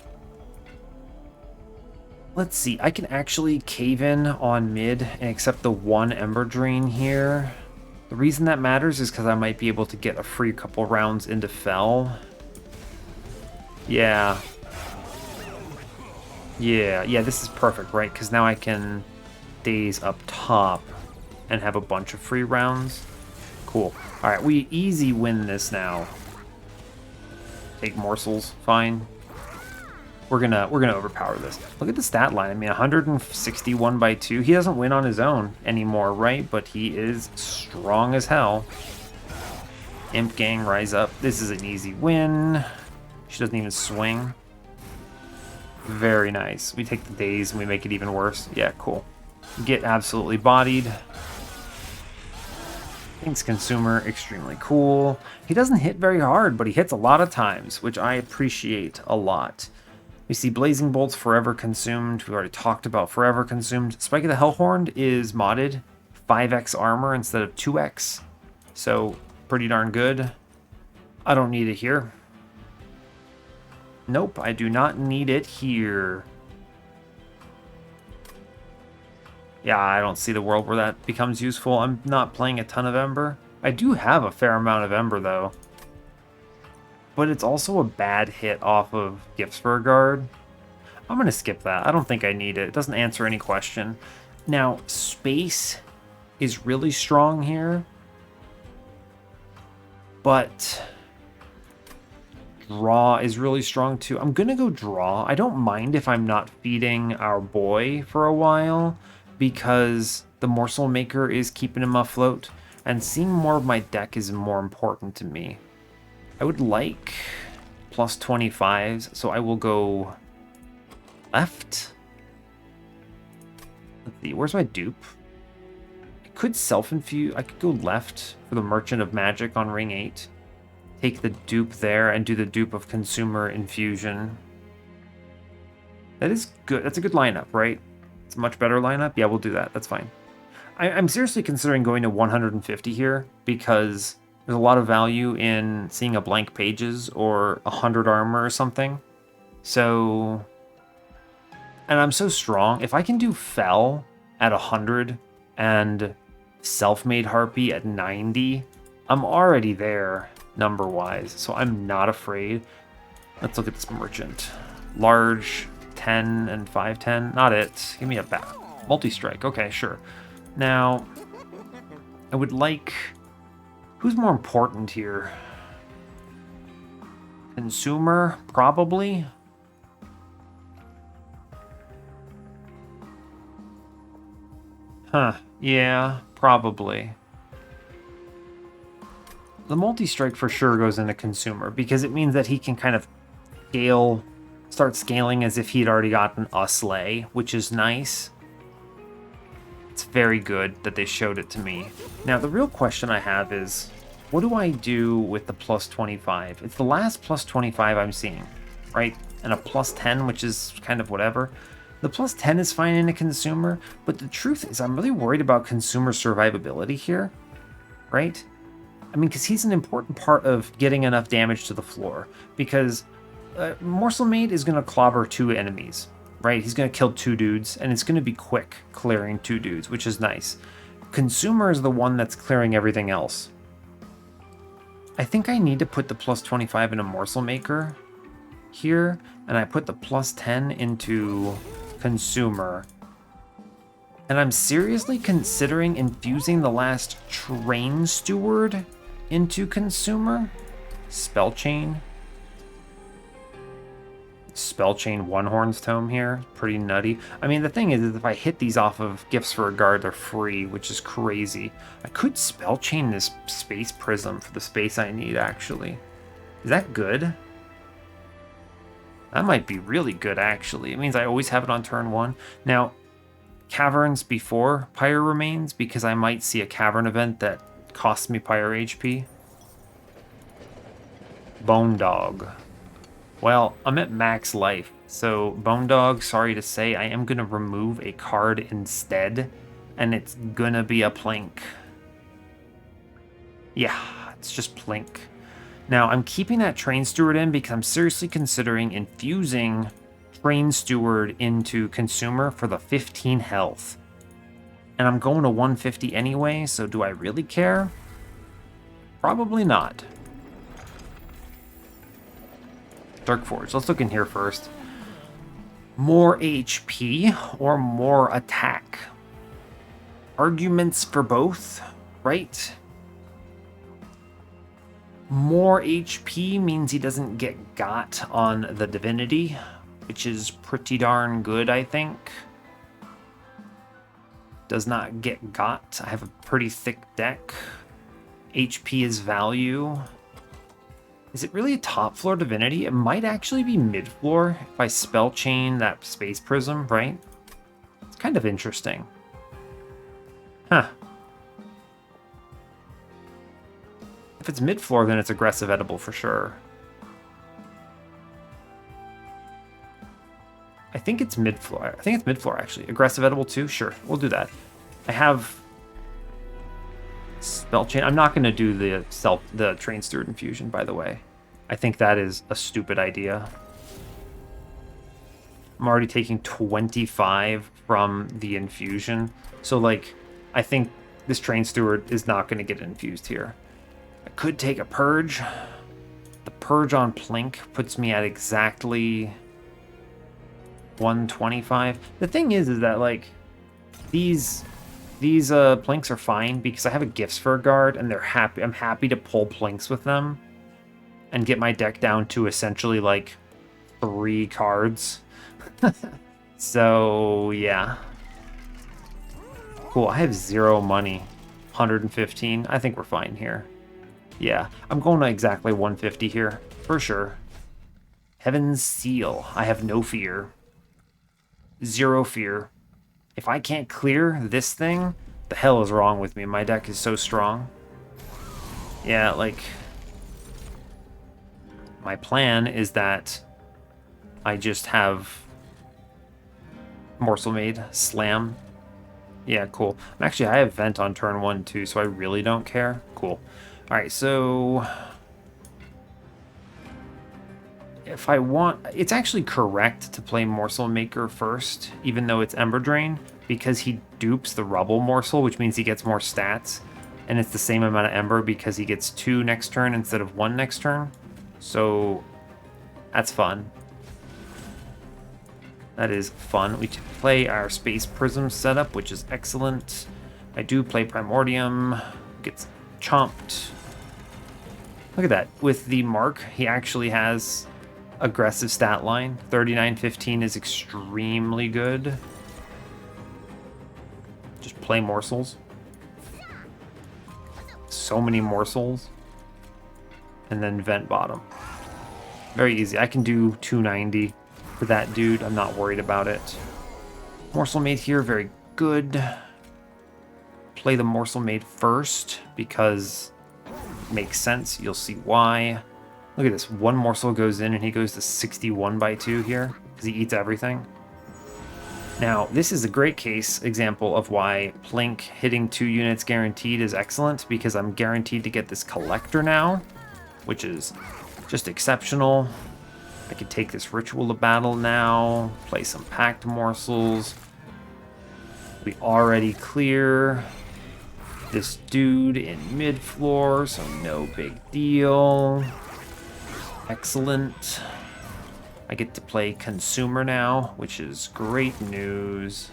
Let's see, I can actually cave in on mid and accept the one Ember Drain here. The reason that matters is because I might be able to get a free couple rounds into Fell. Yeah, this is perfect, right? Because now I can daze up top and have a bunch of free rounds. Cool. All right, we easy win this now. Take morsels, fine. We're gonna overpower this. Look at the stat line. I mean, 161 by 2. He doesn't win on his own anymore, right? But he is strong as hell. Imp Gang, rise up. This is an easy win. She doesn't even swing. Very nice. We take the daze and we make it even worse. Yeah, cool. Get absolutely bodied. Thanks, consumer. Extremely cool. He doesn't hit very hard, but he hits a lot of times, which I appreciate a lot. We see Blazing Bolts forever consumed. We've already talked about forever consumed. Spike of the Hellhorned is modded 5x armor instead of 2x. So pretty darn good. I don't need it here. Nope, I do not need it here. Yeah, I don't see the world where that becomes useful. I'm not playing a ton of Ember. I do have a fair amount of Ember though. But it's also a bad hit off of Gifts for a Guard. I'm going to skip that. I don't think I need it. It doesn't answer any question. Now, space is really strong here. But draw is really strong too. I'm going to go draw. I don't mind if I'm not feeding our boy for a while, because the Morsel Maker is keeping him afloat. And seeing more of my deck is more important to me. I would like plus 25s, so I will go left. Let's see, where's my dupe? I could self-infuse. I could go left for the Merchant of Magic on ring 8. Take the dupe there and do the dupe of Consumer Infusion. That is good. That's a good lineup, right? It's a much better lineup. Yeah, we'll do that. That's fine. I'm seriously considering going to 150 here because there's a lot of value in seeing a blank pages or 100 armor or something. So, and I'm so strong. If I can do Fell at 100 and Self-Made Harpy at 90, I'm already there number-wise. So I'm not afraid. Let's look at this Merchant. Large, 10 and 510. Not it. Give me a back. Multi-strike. Okay, sure. Now, I would like... Who's more important here? Consumer, probably. Huh, yeah, probably. The multi-strike for sure goes into consumer, because it means that he can kind of start scaling as if he'd already gotten a sleigh, which is nice. It's very good that they showed it to me. Now, the real question I have is, what do I do with the plus 25? It's the last plus 25 I'm seeing, right? And a plus 10, which is kind of whatever. The plus 10 is fine in a consumer, but the truth is I'm really worried about consumer survivability here, right? I mean, because he's an important part of getting enough damage to the floor, because Morsel Maid is going to clobber 2 enemies. Right, he's going to kill 2 dudes, and it's going to be quick clearing 2 dudes, which is nice. Consumer is the one that's clearing everything else. I think I need to put the plus 25 in a Morsel Maker here, and I put the plus 10 into Consumer. And I'm seriously considering infusing the last Train Steward into Consumer. Spell Chain. Spell Chain One-Horn's Tome here. Pretty nutty. I mean, the thing is if I hit these off of Gifts for a Guard, they're free, which is crazy. I could Spell Chain this Space Prism for the space I need, actually. Is that good? That might be really good, actually. It means I always have it on turn 1. Now, Caverns before Pyre Remains, because I might see a Cavern event that costs me Pyre HP. Bone Dog. Well, I'm at max life, so Bone Dog, sorry to say, I am going to remove a card instead, and it's going to be a Plink. Yeah, it's just Plink. Now, I'm keeping that Train Steward in because I'm seriously considering infusing Train Steward into Consumer for the 15 health. And I'm going to 150 anyway, so do I really care? Probably not. Dark Forge. Let's look in here first. More HP or more attack? Arguments for both, right? More HP means he doesn't get got on the Divinity, which is pretty darn good, I think. Does not get got. I have a pretty thick deck. HP is value. Is it really a top floor Divinity? It might actually be mid floor if I spell chain that Space Prism, right? It's kind of interesting. Huh. If it's mid floor, then it's aggressive edible for sure. I think it's mid floor. I think it's mid floor actually. Aggressive edible too? Sure, we'll do that. I have spell chain. I'm not going to do the Train Steward infusion, by the way. I think that is a stupid idea. I'm already taking 25 from the infusion. So, like, I think this Train Steward is not going to get infused here. I could take a Purge. The Purge on Plink puts me at exactly 125. The thing is that, like, these Plinks are fine because I have a Gifts for a Guard, and they're happy. I'm happy to pull Plinks with them and get my deck down to essentially like 3 cards. So yeah, cool. I have 0 money. 115. I think we're fine here. Yeah, I'm going to exactly 150 here for sure. Heaven's Seal. I have no fear. 0 fear. If I can't clear this thing, the hell is wrong with me? My deck is so strong. Yeah, like, my plan is that I just have Morsel Maid, Slam. Yeah, cool. Actually, I have Vent on turn 1 too, so I really don't care. Cool. Alright, so if I want, it's actually correct to play Morsel Maker first, even though it's Ember Drain, because he dupes the Rubble Morsel, which means he gets more stats, and it's the same amount of Ember because he gets 2 next turn instead of 1 next turn. So that's fun. That is fun. We can play our Space Prism setup, which is excellent. I do play Primordium, gets chomped. Look at that. With the Mark, he actually has aggressive stat line. 39-15 is extremely good. Just play morsels. So many morsels. And then vent bottom. Very easy. I can do 290 for that dude. I'm not worried about it. Morsel Maid here, very good. Play the Morsel Maid first because it makes sense. You'll see why. Look at this. 1 morsel goes in and he goes to 61/2 here because he eats everything. Now, this is a great case example of why Plink hitting 2 units guaranteed is excellent, because I'm guaranteed to get this Collector now, which is just exceptional. I could take this Ritual of Battle now, play some Packed Morsels. We already clear this dude in mid-floor, so no big deal. Excellent. I get to play Consumer now, which is great news.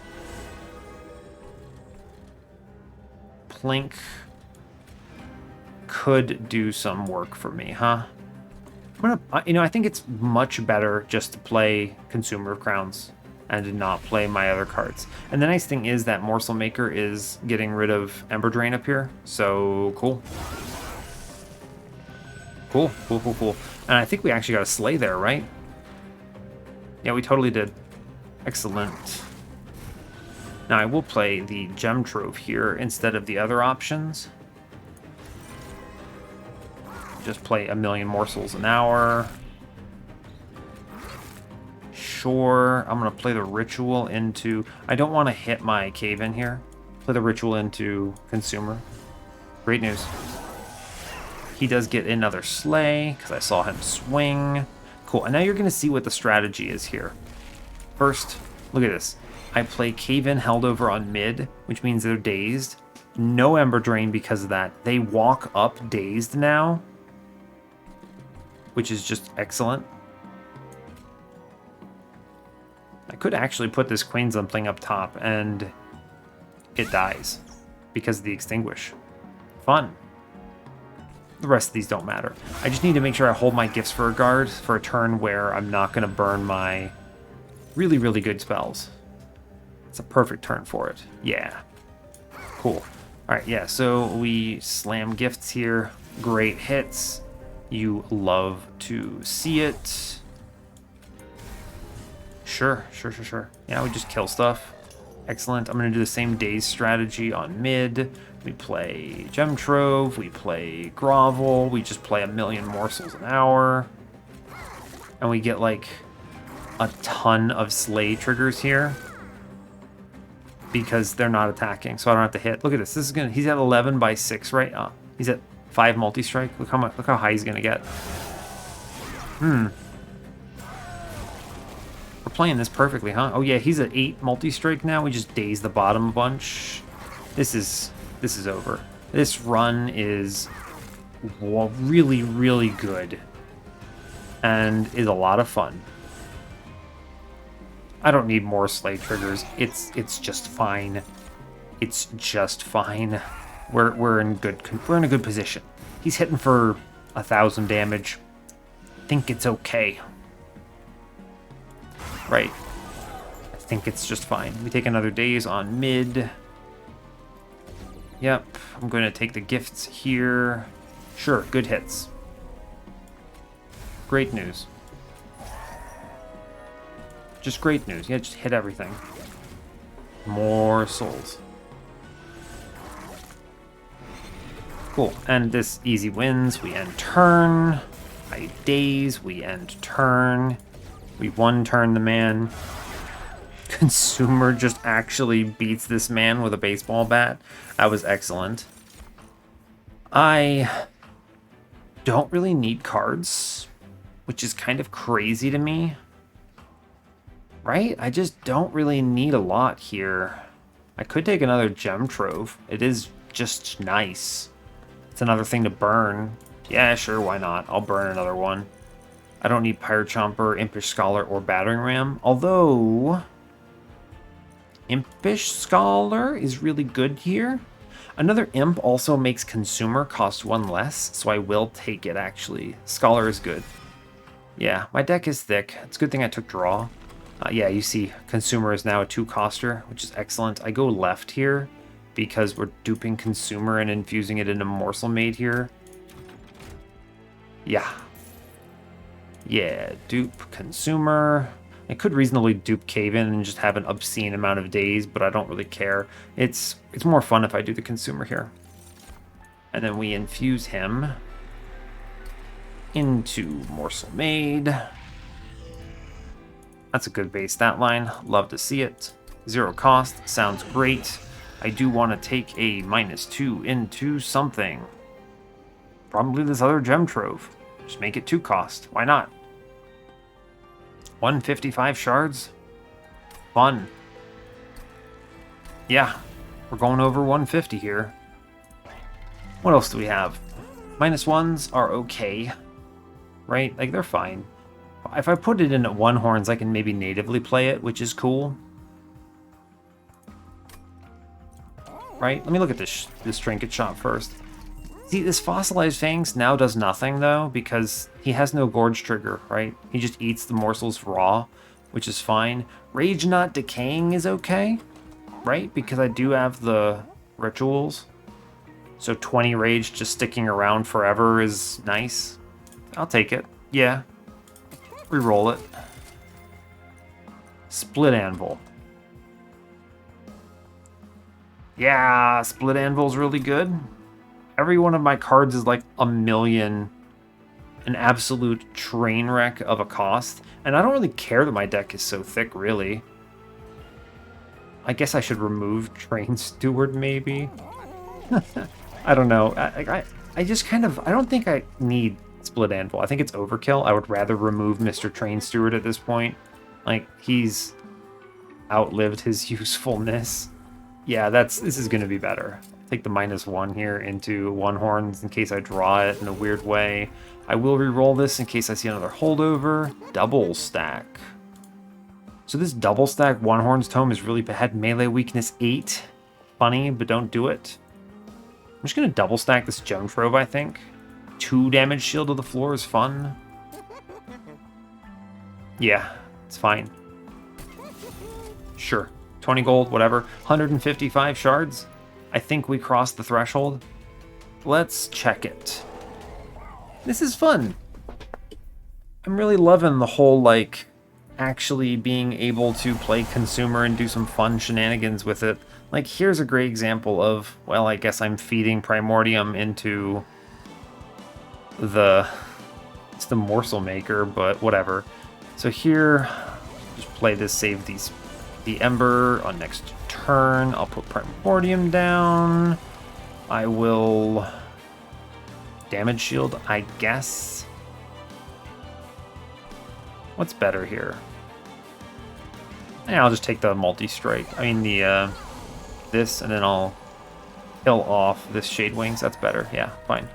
Plink could do some work for me, huh? I'm gonna, I think it's much better just to play Consumer of Crowns and to not play my other cards. And the nice thing is that Morsel Maker is getting rid of Ember Drain up here, so cool. Cool. And I think we actually got a Slay there, right? Yeah, we totally did. Excellent. Now I will play the Gem Trove here instead of the other options. Just play a million morsels an hour. Sure, I'm going to play the Ritual into... I don't want to hit my Cave in here. Play the Ritual into Consumer. Great news. He does get another Slay, because I saw him swing. Cool, and now you're going to see what the strategy is here. First, look at this. I play Cave in held over on mid, which means they're dazed. No Ember Drain because of that. They walk up dazed now, which is just excellent. I could actually put this Queensland thing up top and it dies because of the Extinguish. Fun. The rest of these don't matter. I just need to make sure I hold my Gifts for a Guard for a turn where I'm not going to burn my really, really good spells. It's a perfect turn for it. Yeah. Cool. Alright, yeah, so we slam Gifts here. Great hits. You love to see it. Sure. Yeah, we just kill stuff. Excellent. I'm going to do the same Daze strategy on mid. We play Gem Trove. We play Grovel. We just play a million morsels an hour. And we get, like, a ton of Slay triggers here. Because they're not attacking, so I don't have to hit. Look at this. This is gonna... He's at 11 by 6, right? He's at 5 multi-strike. Look how high he's going to get. We're playing this perfectly, huh? Oh yeah, he's at 8 multi-strike now. We just daze the bottom a bunch. This is over. This run is really, really good. And is a lot of fun. I don't need more Slay triggers. It's just fine. It's just fine. We're in a good position. He's hitting for 1,000 damage. I think it's okay. Right. I think it's just fine. We take another Daze on mid. Yep. I'm going to take the Gifts here. Sure, good hits. Great news. Just great news. Yeah, just hit everything. More souls. Cool. And this easy wins. We end turn. I daze. We end turn. We one turn the man. Consumer just actually beats this man with a baseball bat. That was excellent. I don't really need cards, which is kind of crazy to me. Right? I just don't really need a lot here. I could take another Gem Trove. It is just nice. It's another thing to burn. Yeah, sure, why not? I'll burn another one. I don't need Pyre Chomper, Impish Scholar, or Battering Ram. Although, Impish Scholar is really good here. Another Imp also makes Consumer cost 1 less, so I will take it, actually. Scholar is good. Yeah, my deck is thick. It's a good thing I took Draw. Yeah, you see, Consumer is now a 2-coster, which is excellent. I go left here because we're duping Consumer and infusing it into Morsel Maid here. Yeah. Yeah, dupe Consumer. I could reasonably dupe Cave-In and just have an obscene amount of days, but I don't really care. It's more fun if I do the Consumer here. And then we infuse him into Morsel Maid. That's a good base stat line. Love to see it. 0 cost. Sounds great. I do want to take a -2 into something. Probably this other Gem Trove. Just make it 2 cost. Why not? 155 shards? Fun. Yeah, we're going over 150 here. What else do we have? -1s are okay. Right? Like, they're fine. If I put it in at 1 horns, I can maybe natively play it, which is cool. Right? Let me look at this trinket shop first. See, this Fossilized Fangs now does nothing, though, because he has no Gorge trigger, right? He just eats the morsels raw, which is fine. Rage Not Decaying is okay, right? Because I do have the rituals. So 20 Rage just sticking around forever is nice. I'll take it. Yeah. Reroll it. Split Anvil. Yeah, Split Anvil's really good. Every one of my cards is like a million, an absolute train wreck of a cost. And I don't really care that my deck is so thick, really. I guess I should remove Train Steward, maybe. I don't know. I just kind of, I don't think I need Split Anvil. I think it's overkill. I would rather remove Mr. Train Steward at this point. Like, he's outlived his usefulness. Yeah, this is going to be better. Take the -1 here into 1 horns in case I draw it in a weird way. I will re-roll this in case I see another holdover. Double stack. So this double stack 1 horns tome is really bad. Melee weakness 8. Funny, but don't do it. I'm just going to double stack this Gem Trove, I think. 2 damage shield to the floor is fun. Yeah, it's fine. Sure. 20 gold, whatever. 155 shards. I think we crossed the threshold. Let's check it. This is fun. I'm really loving the whole, like, actually being able to play consumer and do some fun shenanigans with it. Like, here's a great example of, well, I guess I'm feeding Primordium into it's the morsel maker, but whatever. So here, just play this, save the Ember on next turn. I'll put Primordium down. I will damage shield, I guess. What's better here? Yeah, I'll just take the multi-strike. I mean this, and then I'll kill off this Shade Wings. That's better. Yeah, fine.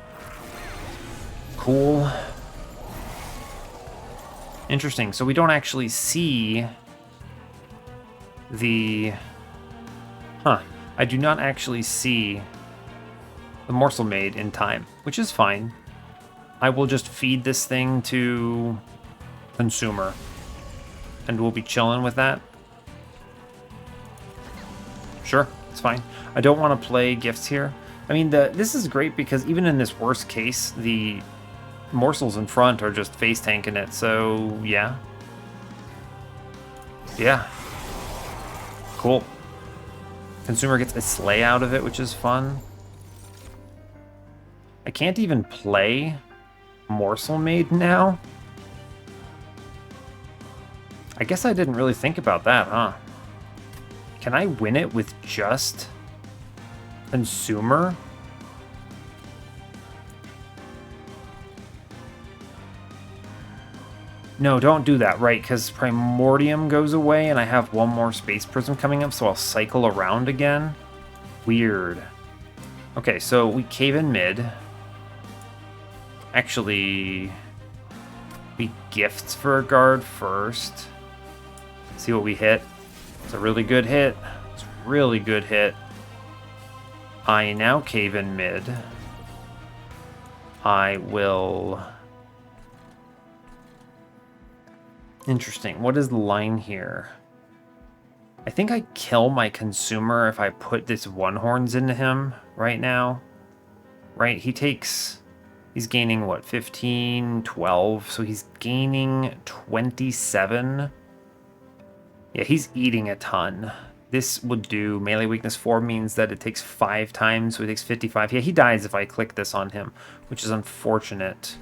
Cool. Interesting. So we don't actually see the... Huh. I do not actually see the Morsel Maid in time, which is fine. I will just feed this thing to consumer, and we'll be chilling with that. Sure, it's fine. I don't want to play gifts here. I mean, this is great because even in this worst case, the morsels in front are just face tanking it, so yeah. Yeah. Cool. Consumer gets a Slay out of it, which is fun. I can't even play Morsel Maid now. I guess I didn't really think about that, huh? Can I win it with just consumer? No, don't do that, right? Because Primordium goes away and I have one more Space Prism coming up, so I'll cycle around again. Weird. Okay, so we cave in mid. Actually, we gifts for a guard first. See what we hit. It's a really good hit. It's a really good hit. I now cave in mid. I will... Interesting. What is the line here? I think I kill my consumer if I put this 1 horns into him right now. Right? He's gaining, what, 15, 12? So he's gaining 27. Yeah, he's eating a ton. This would do melee weakness 4 means that it takes 5 times, so it takes 55. Yeah, he dies if I click this on him, which is unfortunate.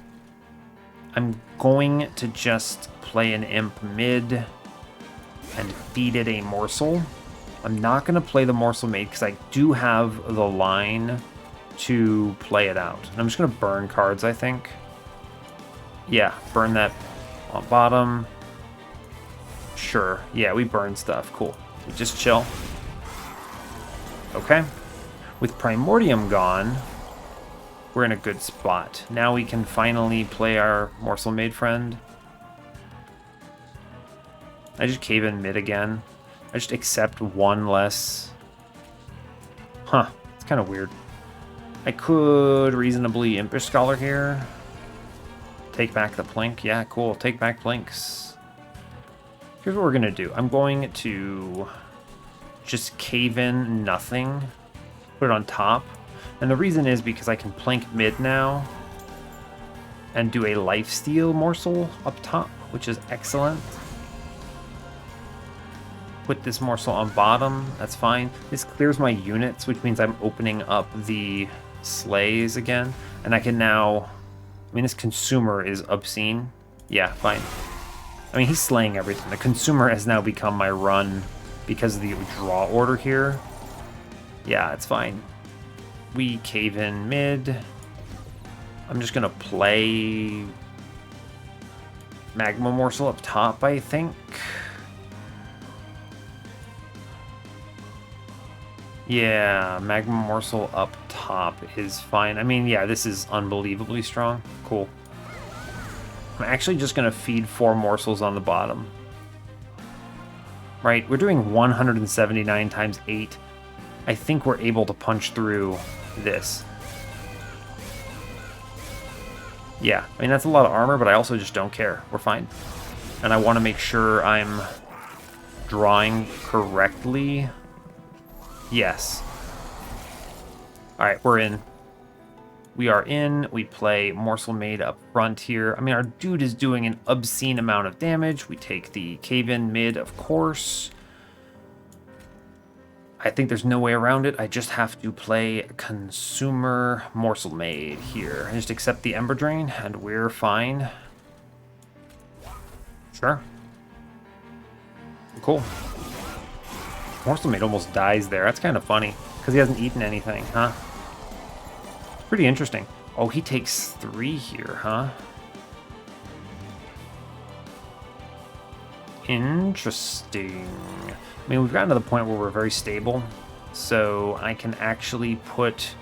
I'm going to just play an imp mid and feed it a morsel. I'm not going to play the Morsel Maid because I do have the line to play it out. And I'm just going to burn cards, I think. Yeah, burn that on bottom. Sure. Yeah, we burn stuff. Cool. We just chill. Okay. With Primordium gone, we're in a good spot. Now we can finally play our Morsel Maid friend. I just cave in mid again. I just accept one less. Huh, it's kind of weird. I could reasonably Impish Scholar here. Take back the Plink. Yeah, cool. Take back Plinks. Here's what we're going to do. I'm going to just cave in nothing. Put it on top. And the reason is because I can Plink mid now. And do a lifesteal morsel up top, which is excellent. Put this morsel on bottom. That's fine. This clears my units, which means I'm opening up the slays again. And I can now... I mean, this consumer is obscene. Yeah, fine. I mean, he's slaying everything. The consumer has now become my run because of the draw order here. Yeah, it's fine. We cave in mid. I'm just going to play Magma Morsel up top, I think. Yeah, Magma Morsel up top is fine. I mean, yeah, this is unbelievably strong. Cool. I'm actually just going to feed 4 morsels on the bottom. Right, we're doing 179 times 8. I think we're able to punch through this. Yeah, I mean, that's a lot of armor, but I also just don't care. We're fine. And I want to make sure I'm drawing correctly. Yes. Alright, we're in. We are in. We play Morsel Maid up front here. I mean, our dude is doing an obscene amount of damage. We take the cave-in mid, of course. I think there's no way around it. I just have to play Consumer Morsel Maid here. I just accept the Ember Drain, and we're fine. Sure. Cool. Morsel Maid almost dies there. That's kind of funny, because he hasn't eaten anything, huh? It's pretty interesting. Oh, he takes 3 here, huh? Interesting. I mean, we've gotten to the point where we're very stable, so I can actually put...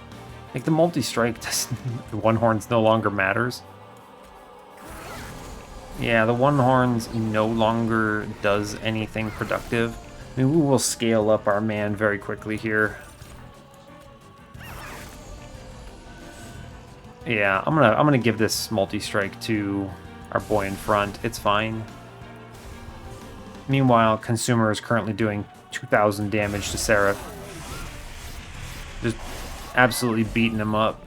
Like, the multi-strike, the one horns no longer matters. Yeah, the one horns no longer does anything productive. I mean, we will scale up our man very quickly here. Yeah, I'm gonna give this multi-strike to our boy in front. It's fine. Meanwhile, Consumer is currently doing 2,000 damage to Seraph. Just absolutely beating him up.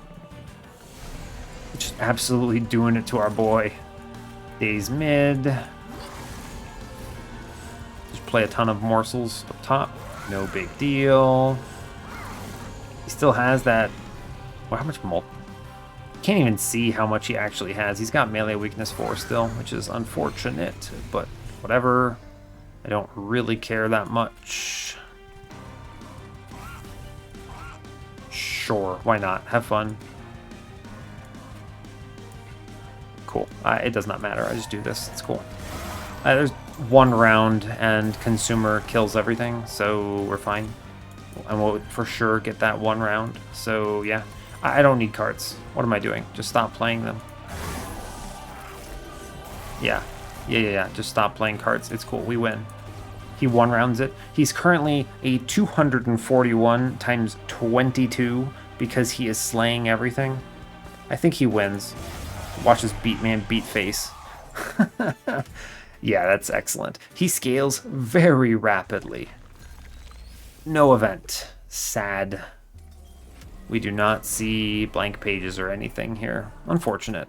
Just absolutely doing it to our boy. Days mid. Just play a ton of morsels up top. No big deal. He still has that... Well, how much multi... Can't even see how much he actually has. He's got melee weakness 4 still, which is unfortunate, but whatever. I don't really care that much. Sure, why not? Have fun. Cool. It does not matter. I just do this. It's cool. There's 1 round and Consumer kills everything, so we're fine. And we'll for sure get that 1 round. So yeah, I don't need cards. What am I doing? Just stop playing them. Yeah. Just stop playing cards. It's cool. We win. He 1 rounds it. He's currently a 241 times 22 because he is slaying everything. I think he wins. Watch this beat man beat face. Yeah, that's excellent. He scales very rapidly. No event. Sad. We do not see blank pages or anything here. Unfortunate.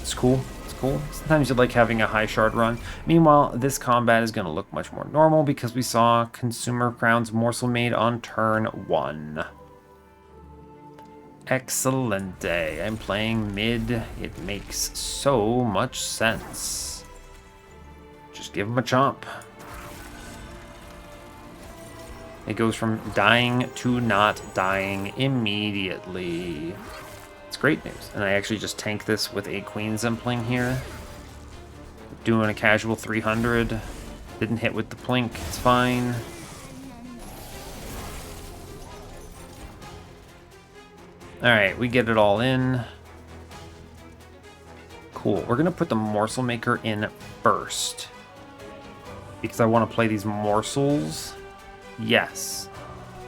It's cool. Cool. Sometimes you like having a high shard run. Meanwhile, this combat is going to look much more normal because we saw Consumer Crown's Morsel Maid on turn 1. Excellent day. I'm playing mid. It makes so much sense. Just give him a chomp. It goes from dying to not dying immediately. It's great news. And I actually just tank this with a Queen Zempling here. Doing a casual 300. Didn't hit with the Plink. It's fine. Alright, we get it all in. Cool. We're going to put the Morsel Maker in first. because I want to play these morsels. Yes.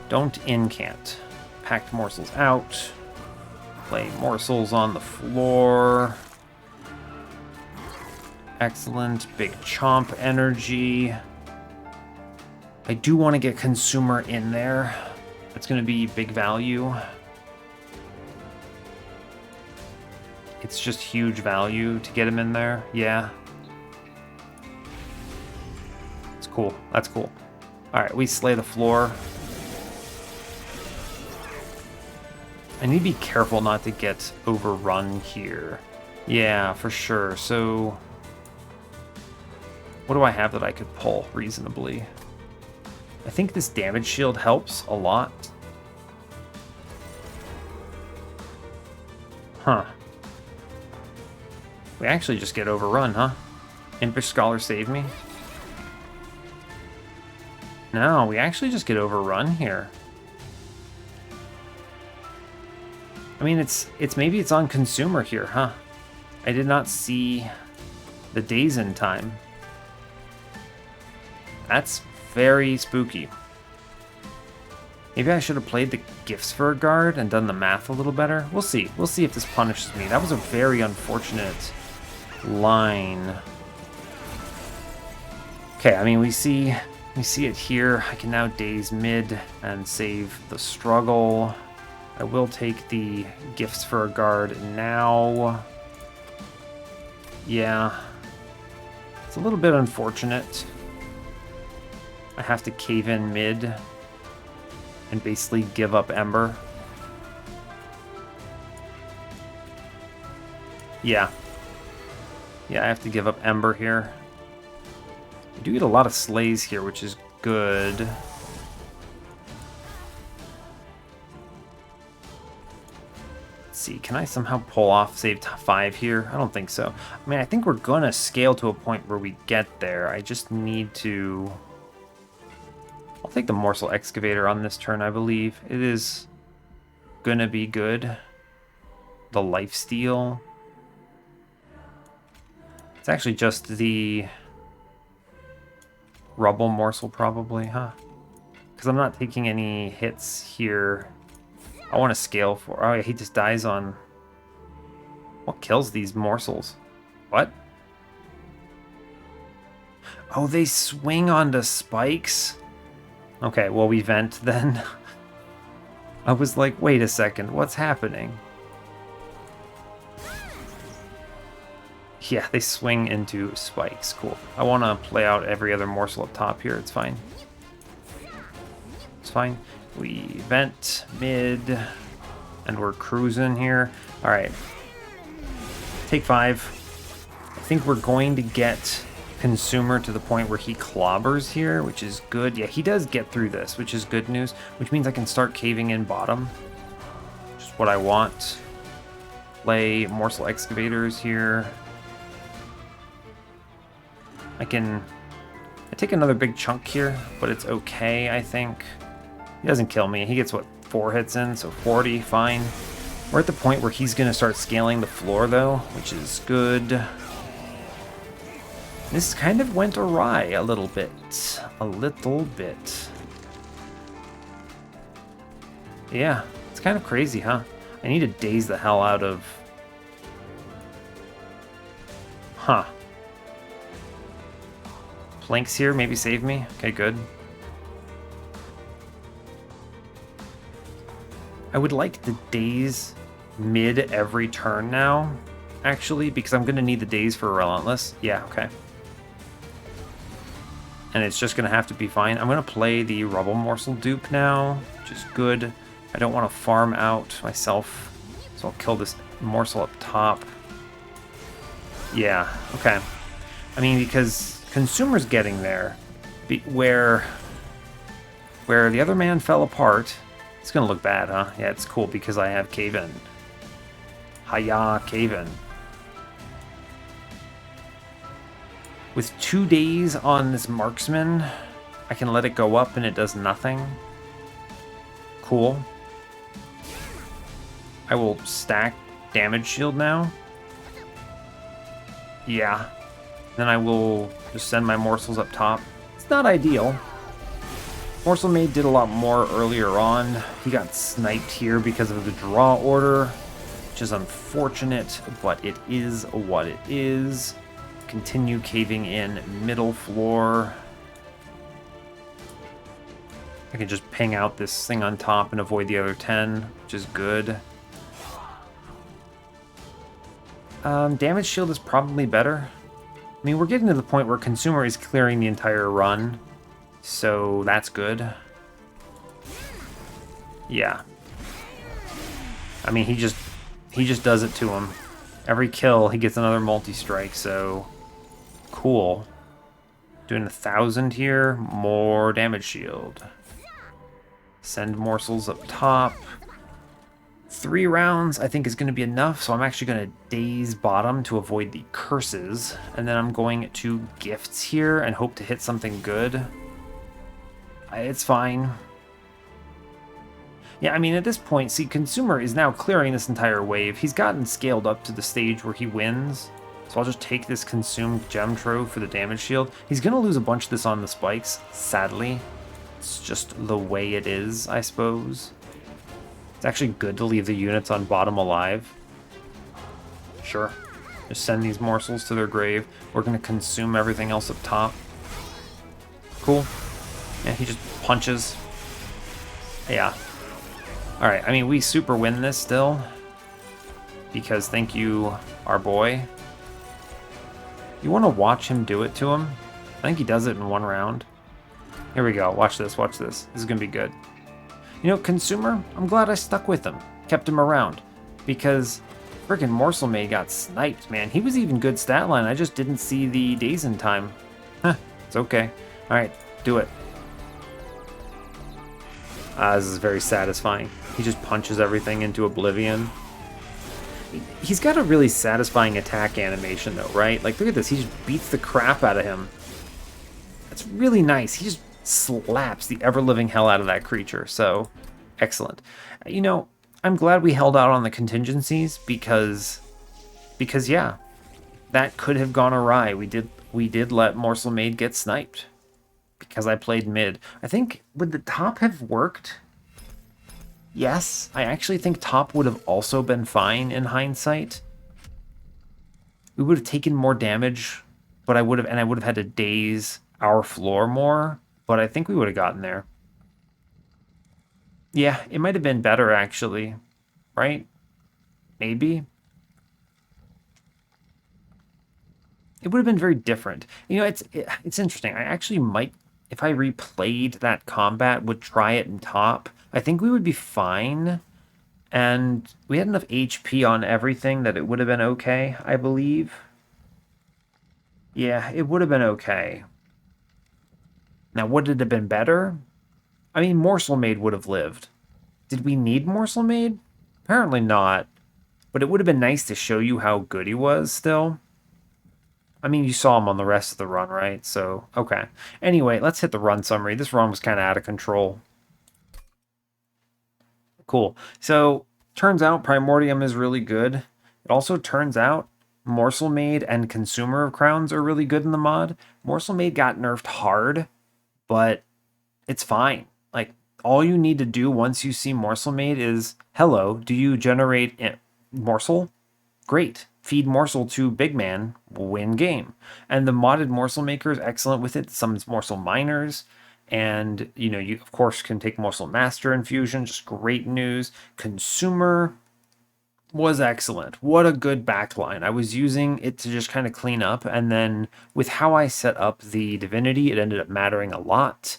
Don't incant. Packed morsels out. Play morsels on the floor. Excellent. Big chomp energy. I do want to get consumer in there. That's going to be big value. It's just huge value to get him in there. Yeah. It's cool. That's cool. Alright, we slay the floor. I need to be careful not to get overrun here. Yeah, for sure. So, what do I have that I could pull reasonably? I think this damage shield helps a lot. Huh. We actually just get overrun, huh? Impish Scholar saved me? No, we actually just get overrun here. I mean, it's maybe it's on consumer here, huh? I did not see the days in time. That's very spooky. Maybe I should have played the gifts for a guard and done the math a little better. We'll see. We'll see if this punishes me. That was a very unfortunate line. Okay, I mean, we see it here. I can now daze mid and save the struggle. I will take the gifts for a guard now. Yeah. It's a little bit unfortunate. I have to cave in mid and basically give up Ember. Yeah. Yeah, I have to give up Ember here. I do get a lot of slays here, which is good. Let's see, can I somehow pull off save 5 here? I don't think so. I mean, I think we're gonna scale to a point where we get there. I just need to... I'll take the Morsel Excavator on this turn, I believe. It is gonna be good. The Lifesteal. It's actually just the Rubble Morsel, probably, huh? Because I'm not taking any hits here. I want to scale for... Oh, he just dies on... What kills these morsels? What? Oh, they swing onto spikes? Okay, well, we vent then. I was like, wait a second, what's happening? Yeah, they swing into spikes. Cool. I want to play out every other morsel up top here. It's fine. It's fine. We vent mid, and we're cruising here. All right. Take 5. I think we're going to get consumer to the point where he clobbers here, which is good. Yeah, he does get through this, which is good news, which means I can start caving in bottom. Just what I want. Play Morsel Excavators here. I take another big chunk here, but it's okay, I think. He doesn't kill me. He gets, what, 4 hits in, so 40, fine. We're at the point where he's going to start scaling the floor, though, which is good. This kind of went awry a little bit. A little bit. Yeah, it's kind of crazy, huh? I need to daze the hell out of... Huh. Planks here, maybe save me. Okay, good. I would like the daze mid every turn now, actually, because I'm going to need the daze for Relentless. Yeah, okay. And it's just going to have to be fine. I'm going to play the Rubble Morsel dupe now, which is good. I don't want to farm out myself, so I'll kill this morsel up top. Yeah, okay. I mean, because consumer's getting there, where the other man fell apart. It's gonna look bad, huh? Yeah, it's cool because I have cave-in. Hiya, cave-in. With 2 days on this marksman, I can let it go up and it does nothing. Cool. I will stack damage shield now. Yeah. Then I will just send my morsels up top. It's not ideal. Morsel Maid did a lot more earlier on. He got sniped here because of the draw order, which is unfortunate, but it is what it is. Continue caving in middle floor. I can just ping out this thing on top and avoid the other 10, which is good. Damage shield is probably better. I mean, we're getting to the point where Consumer is clearing the entire run, so that's good. Yeah. I mean, he just does it to him. Every kill, he gets another multi-strike, so cool. Doing 1,000 here, more damage shield. Send morsels up top. 3 rounds, I think, is going to be enough, so I'm actually going to daze bottom to avoid the curses. And then I'm going to gifts here and hope to hit something good. It's fine. Yeah, I mean, at this point, see, Consumer is now clearing this entire wave. He's gotten scaled up to the stage where he wins. So I'll just take this consumed gem trove for the damage shield. He's going to lose a bunch of this on the spikes, sadly. It's just the way it is, I suppose. It's actually good to leave the units on bottom alive. Sure. Just send these morsels to their grave. We're going to consume everything else up top. Cool. Yeah, he just punches. Yeah. Alright, I mean, we super win this still. Because thank you, our boy. You want to watch him do it to him? I think he does it in 1 round. Here we go. Watch this, watch this. This is going to be good. You know, Consumer, I'm glad I stuck with him. Kept him around. Because freaking Morsel Maid got sniped, man. He was even good stat line. I just didn't see the days in time. Huh, it's okay. Alright, do it. This is very satisfying. He just punches everything into oblivion. He's got a really satisfying attack animation, though, right? Like, look at this. He just beats the crap out of him. That's really nice. He just slaps the ever-living hell out of that creature. So, excellent. You know, I'm glad we held out on the contingencies because yeah, that could have gone awry. We did let Morsel Maid get sniped because I played mid. I think, would the top have worked? Yes, I actually think top would have also been fine in hindsight. We would have taken more damage, but I would have had to daze our floor more, but I think we would have gotten there. Yeah, it might have been better actually, right? Maybe. It would have been very different. You know, it's interesting. I actually might, if I replayed that combat, would try it in top. I think we would be fine, and we had enough HP on everything that it would have been okay, I believe. Yeah, it would have been okay. Now, would it have been better? I mean, Morsel Maid would have lived. Did we need Morsel Maid? Apparently not. But it would have been nice to show you how good he was still. I mean, you saw him on the rest of the run, right? So, okay. Anyway, let's hit the run summary. This run was kind of out of control. Cool. So, turns out Primordium is really good. It also turns out Morsel Maid and Consumer of Crowns are really good in the mod. Morsel Maid got nerfed hard, but it's fine. Like, all you need to do once you see Morsel Maid is, hello, do you generate morsel? Great. Feed morsel to big man, win game. And the modded morsel maker is excellent with it. Summons morsel miners. And, you know, you, of course, can take morsel master infusion. Just great news. Consumer was excellent. What a good backline. I was using it to just kind of clean up. And then with how I set up the Divinity, it ended up mattering a lot.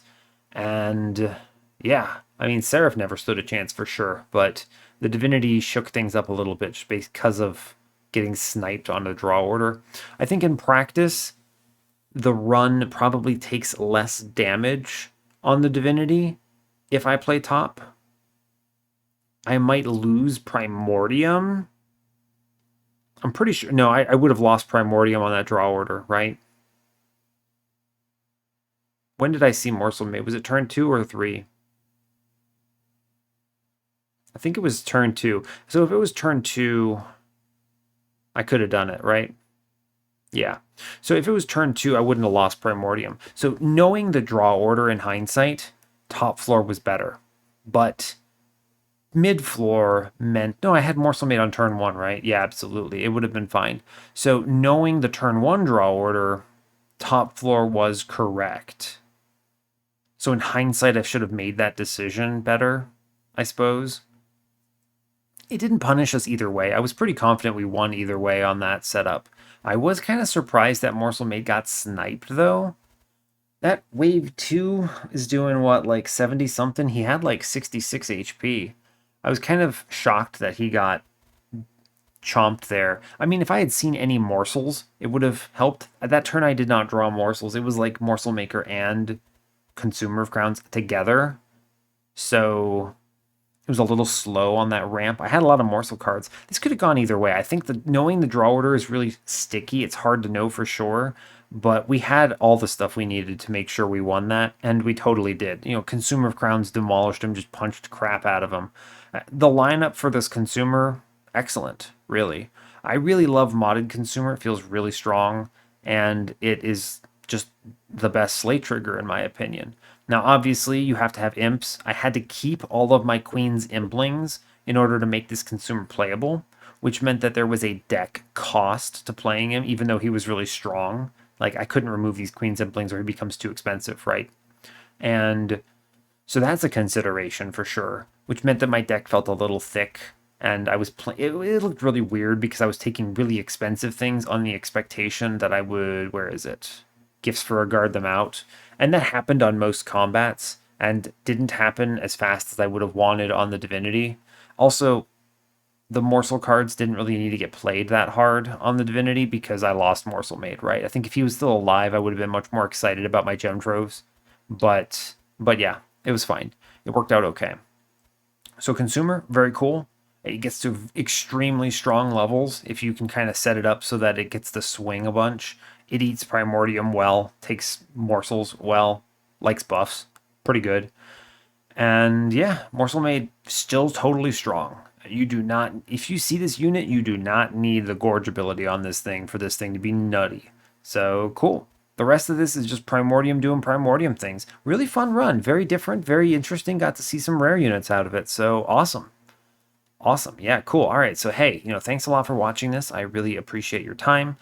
And yeah, I mean, Seraph never stood a chance for sure. But the Divinity shook things up a little bit just because of getting sniped on the draw order. I think in practice, the run probably takes less damage on the Divinity if I play top. I might lose Primordium. I'm pretty sure. No, I would have lost Primordium on that draw order, right? When did I see Morsel Maid? Was it turn 2 or 3? I think it was turn 2. So if it was turn 2, I could have done it, right? Yeah. So if it was turn 2, I wouldn't have lost Primordium. So knowing the draw order in hindsight, top floor was better. But mid floor meant no, I had Morsel made on turn 1, right? Yeah, absolutely. It would have been fine. So knowing the turn 1 draw order, top floor was correct. So in hindsight, I should have made that decision better, I suppose. It didn't punish us either way. I was pretty confident we won either way on that setup. I was kind of surprised that Morsel Maid got sniped though. That wave 2 is doing what, like 70 something? He had like 66 HP. I was kind of shocked that he got chomped there. I mean, if I had seen any morsels, it would have helped. At that turn, I did not draw morsels. It was like Morsel Maker and Consumer of Crowns together. So it was a little slow on that ramp. I had a lot of morsel cards. This could have gone either way. I think that knowing the draw order is really sticky. It's hard to know for sure, but we had all the stuff we needed to make sure we won that, and we totally did. You know, Consumer of Crowns demolished him, just punched crap out of him. The lineup for this Consumer, excellent, really. I really love modded Consumer. It feels really strong, and it is just the best slate trigger in my opinion. Now, obviously, you have to have imps. I had to keep all of my queen's implings in order to make this consumer playable, which meant that there was a deck cost to playing him, even though he was really strong. Like, I couldn't remove these queen's implings or he becomes too expensive, right? And so that's a consideration for sure, which meant that my deck felt a little thick. And I was playing, it looked really weird because I was taking really expensive things on the expectation that I would, where is it? Gifts for a guard them out. And that happened on most combats and didn't happen as fast as I would have wanted on the Divinity. Also, the morsel cards didn't really need to get played that hard on the Divinity because I lost Morsel Maid, right? I think if he was still alive, I would have been much more excited about my gem troves. But yeah, it was fine. It worked out okay. So consumer, very cool. It gets to extremely strong levels if you can kind of set it up so that it gets to swing a bunch. It eats Primordium well, takes morsels well, likes buffs. Pretty good. And yeah, Morsel Maid still totally strong. You do not, if you see this unit, you do not need the Gorge ability on this thing for this thing to be nutty. So cool. The rest of this is just Primordium doing Primordium things. Really fun run. Very different, very interesting. Got to see some rare units out of it. So awesome. Awesome. Yeah, cool. All right. So, hey, thanks a lot for watching this. I really appreciate your time.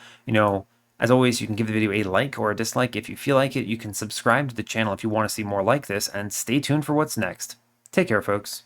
As always, you can give the video a like or a dislike. If you feel like it, you can subscribe to the channel if you want to see more like this, and stay tuned for what's next. Take care, folks.